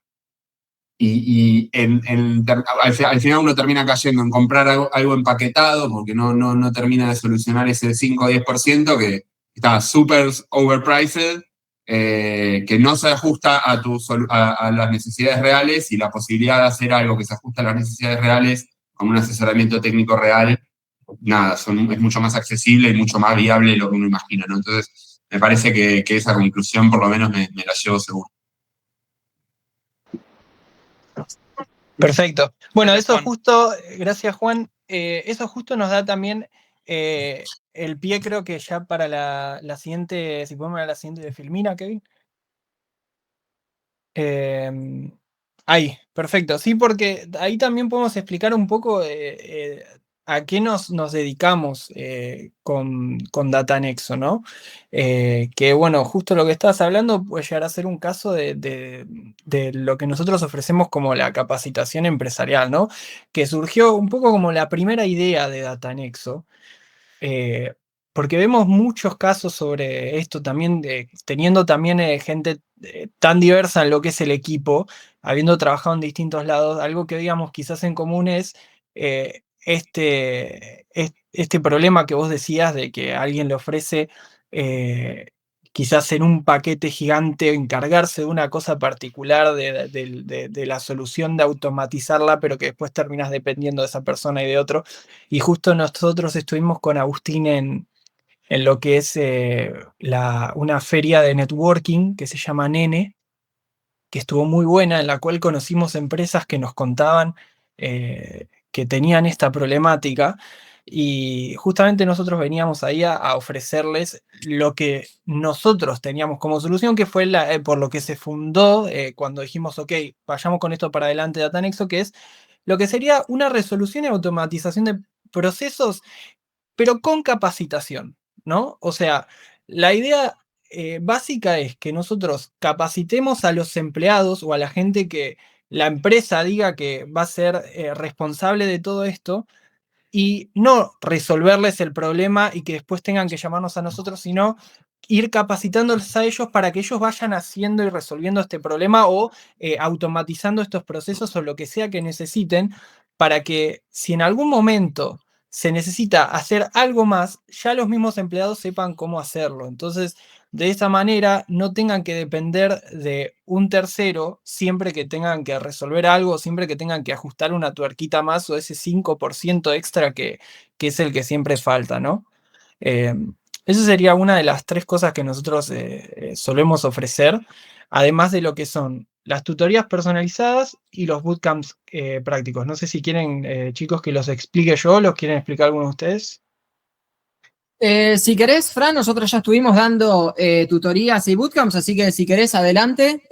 y al final uno termina cayendo en comprar algo empaquetado porque no termina de solucionar ese 5 o 10% que está súper overpriced, que no se ajusta a las necesidades reales, y la posibilidad de hacer algo que se ajusta a las necesidades reales con un asesoramiento técnico real, nada, es mucho más accesible y mucho más viable de lo que uno imagina, ¿no? Entonces, me parece que esa conclusión por lo menos me la llevo seguro. Perfecto. Bueno, Gracias, eso Juan. justo, gracias Juan, eso justo nos da también el pie, creo que ya para la siguiente, si podemos ver la siguiente de Filmina, Kevin. Ahí, perfecto. Sí, porque ahí también podemos explicar un poco a qué nos dedicamos con Datanexo, ¿no? Que bueno, justo lo que estabas hablando puede llegar a ser un caso de lo que nosotros ofrecemos como la capacitación empresarial, ¿no? Que surgió un poco como la primera idea de Datanexo. Porque vemos muchos casos sobre esto también, teniendo también gente tan diversa en lo que es el equipo, habiendo trabajado en distintos lados, algo que digamos quizás en común es este problema que vos decías de que alguien le ofrece quizás en un paquete gigante encargarse de una cosa particular de la solución, de automatizarla, pero que después terminas dependiendo de esa persona y de otro. Y justo nosotros estuvimos con Agustín en lo que es una feria de networking que se llama Nene, que estuvo muy buena, en la cual conocimos empresas que nos contaban que tenían esta problemática. Y justamente nosotros veníamos ahí a ofrecerles lo que nosotros teníamos como solución, que fue por lo que se fundó cuando dijimos, ok, vayamos con esto para adelante Datanexo, que es lo que sería una resolución y automatización de procesos, pero con capacitación, ¿no? O sea, la idea básica es que nosotros capacitemos a los empleados o a la gente que la empresa diga que va a ser responsable de todo esto, y no resolverles el problema y que después tengan que llamarnos a nosotros, sino ir capacitándoles a ellos para que ellos vayan haciendo y resolviendo este problema o automatizando estos procesos o lo que sea que necesiten, para que si en algún momento se necesita hacer algo más, ya los mismos empleados sepan cómo hacerlo. Entonces, de esa manera no tengan que depender de un tercero siempre que tengan que resolver algo, siempre que tengan que ajustar una tuerquita más o ese 5% extra que es el que siempre falta, ¿no? Esa sería una de las 3 cosas que nosotros solemos ofrecer, además de lo que son las tutorías personalizadas y los bootcamps prácticos. No sé si quieren, chicos, que los explique yo, ¿los quieren explicar alguno de ustedes? Si querés, Fran, nosotros ya estuvimos dando tutorías y bootcamps, así que si querés, adelante,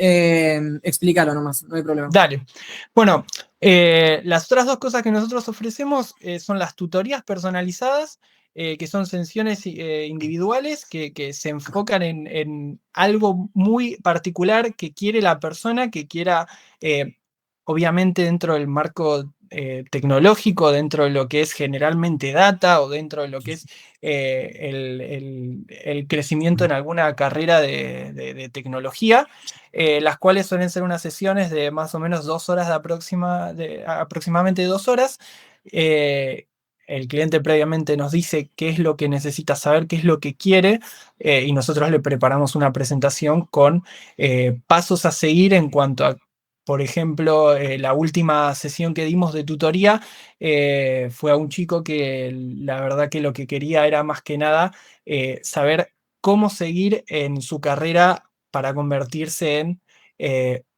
explícalo nomás, no hay problema. Dale. Bueno, las otras 2 cosas que nosotros ofrecemos son las tutorías personalizadas, que son sesiones individuales que se enfocan en algo muy particular que quiere la persona, que quiera, obviamente dentro del marco tecnológico, dentro de lo que es generalmente data o dentro de lo que es el crecimiento en alguna carrera de tecnología, las cuales suelen ser unas sesiones de más o menos 2 horas aproximadamente 2 horas. El cliente previamente nos dice qué es lo que necesita saber, qué es lo que quiere, y nosotros le preparamos una presentación con pasos a seguir en cuanto a, por ejemplo, la última sesión que dimos de tutoría fue a un chico que la verdad que lo que quería era más que nada saber cómo seguir en su carrera para convertirse en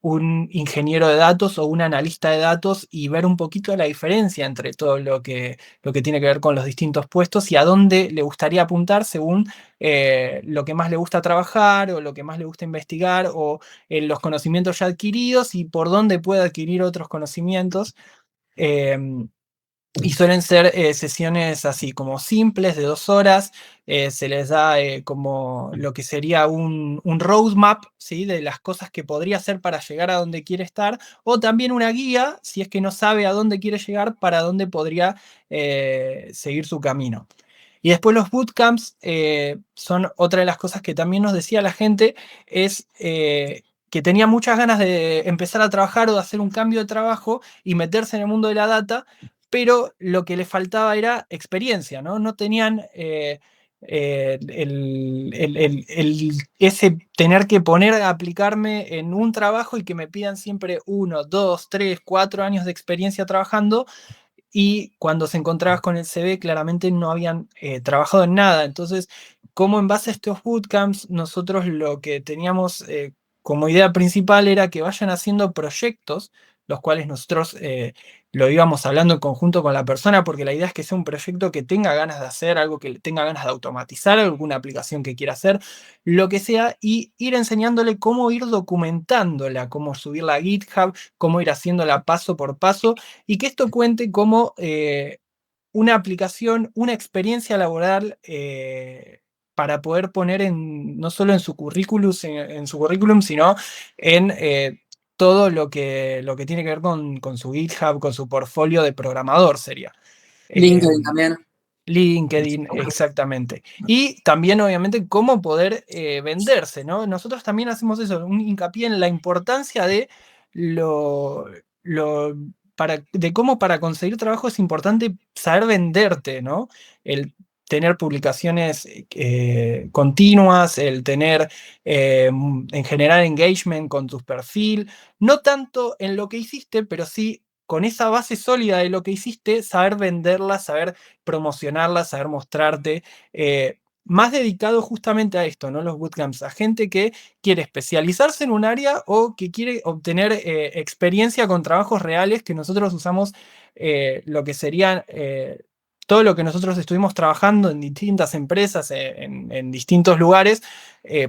un ingeniero de datos o un analista de datos, y ver un poquito la diferencia entre todo lo que tiene que ver con los distintos puestos y a dónde le gustaría apuntar según lo que más le gusta trabajar o lo que más le gusta investigar o los conocimientos ya adquiridos y por dónde puede adquirir otros conocimientos. Y suelen ser sesiones así, como simples, de 2 horas. Se les da como lo que sería un roadmap, ¿sí? De las cosas que podría hacer para llegar a donde quiere estar, o también una guía, si es que no sabe a dónde quiere llegar, para dónde podría seguir su camino. Y después los bootcamps son otra de las cosas que también nos decía la gente, es que tenía muchas ganas de empezar a trabajar o de hacer un cambio de trabajo y meterse en el mundo de la data, pero lo que les faltaba era experiencia, ¿no? No tenían ese tener que poner a aplicarme en un trabajo y que me pidan siempre 1, 2, 3, 4 años de experiencia trabajando, y cuando se encontrabas con el CV claramente no habían trabajado en nada. Entonces, como en base a estos bootcamps, nosotros lo que teníamos como idea principal era que vayan haciendo proyectos, los cuales nosotros lo íbamos hablando en conjunto con la persona, porque la idea es que sea un proyecto que tenga ganas de hacer, algo que tenga ganas de automatizar, alguna aplicación que quiera hacer, lo que sea, y ir enseñándole cómo ir documentándola, cómo subirla a GitHub, cómo ir haciéndola paso por paso, y que esto cuente como una aplicación, una experiencia laboral para poder poner no solo en su currículum, sino en todo lo que tiene que ver con su GitHub, con su portfolio de programador sería. LinkedIn también. LinkedIn, exactamente. Y también, obviamente, cómo poder venderse, ¿no? Nosotros también hacemos eso, un hincapié en la importancia de de cómo para conseguir trabajo es importante saber venderte, ¿no? El tener publicaciones continuas, el tener en general engagement con tu perfil, no tanto en lo que hiciste, pero sí con esa base sólida de lo que hiciste, saber venderla, saber promocionarla, saber mostrarte, más dedicado justamente a esto, ¿no? Los bootcamps, a gente que quiere especializarse en un área o que quiere obtener experiencia con trabajos reales, que nosotros usamos lo que serían todo lo que nosotros estuvimos trabajando en distintas empresas, en distintos lugares,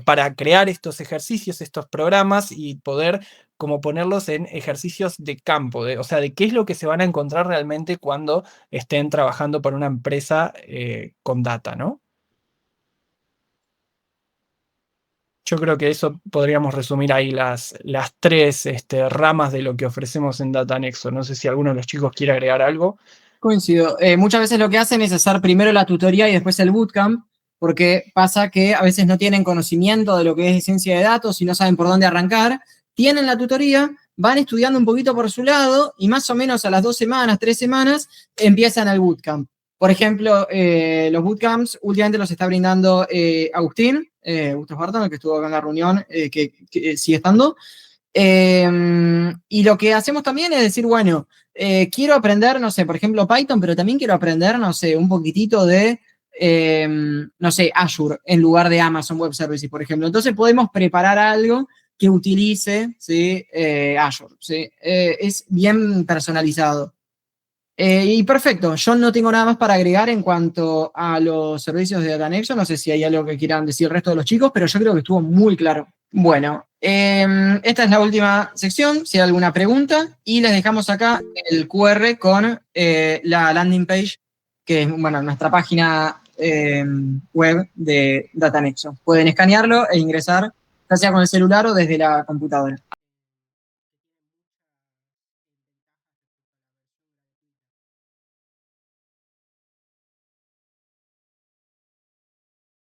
para crear estos ejercicios, estos programas y poder como ponerlos en ejercicios de campo, o sea, de qué es lo que se van a encontrar realmente cuando estén trabajando para una empresa con data, ¿no? Yo creo que eso podríamos resumir ahí las 3 ramas de lo que ofrecemos en Data Nexo. No sé si alguno de los chicos quiere agregar algo. Coincido. Muchas veces lo que hacen es hacer primero la tutoría y después el bootcamp, porque pasa que a veces no tienen conocimiento de lo que es ciencia de datos y no saben por dónde arrancar. Tienen la tutoría, van estudiando un poquito por su lado y más o menos a las 2 semanas, 3 semanas, empiezan el bootcamp. Por ejemplo, los bootcamps últimamente los está brindando Agustín Espartano, que estuvo acá en la reunión, que sigue estando. Y lo que hacemos también es decir, bueno, quiero aprender, no sé, por ejemplo, Python, pero también quiero aprender, no sé, un poquitito de, no sé, Azure en lugar de Amazon Web Services, por ejemplo. Entonces podemos preparar algo que utilice, ¿sí? Azure, ¿sí? Es bien personalizado. Y perfecto, yo no tengo nada más para agregar en cuanto a los servicios de Data Nexo. No sé si hay algo que quieran decir el resto de los chicos, pero yo creo que estuvo muy claro. Bueno, esta es la última sección, si hay alguna pregunta, y les dejamos acá el QR con la landing page, que es, bueno, nuestra página web de Data Nexo. Pueden escanearlo e ingresar, ya sea con el celular o desde la computadora.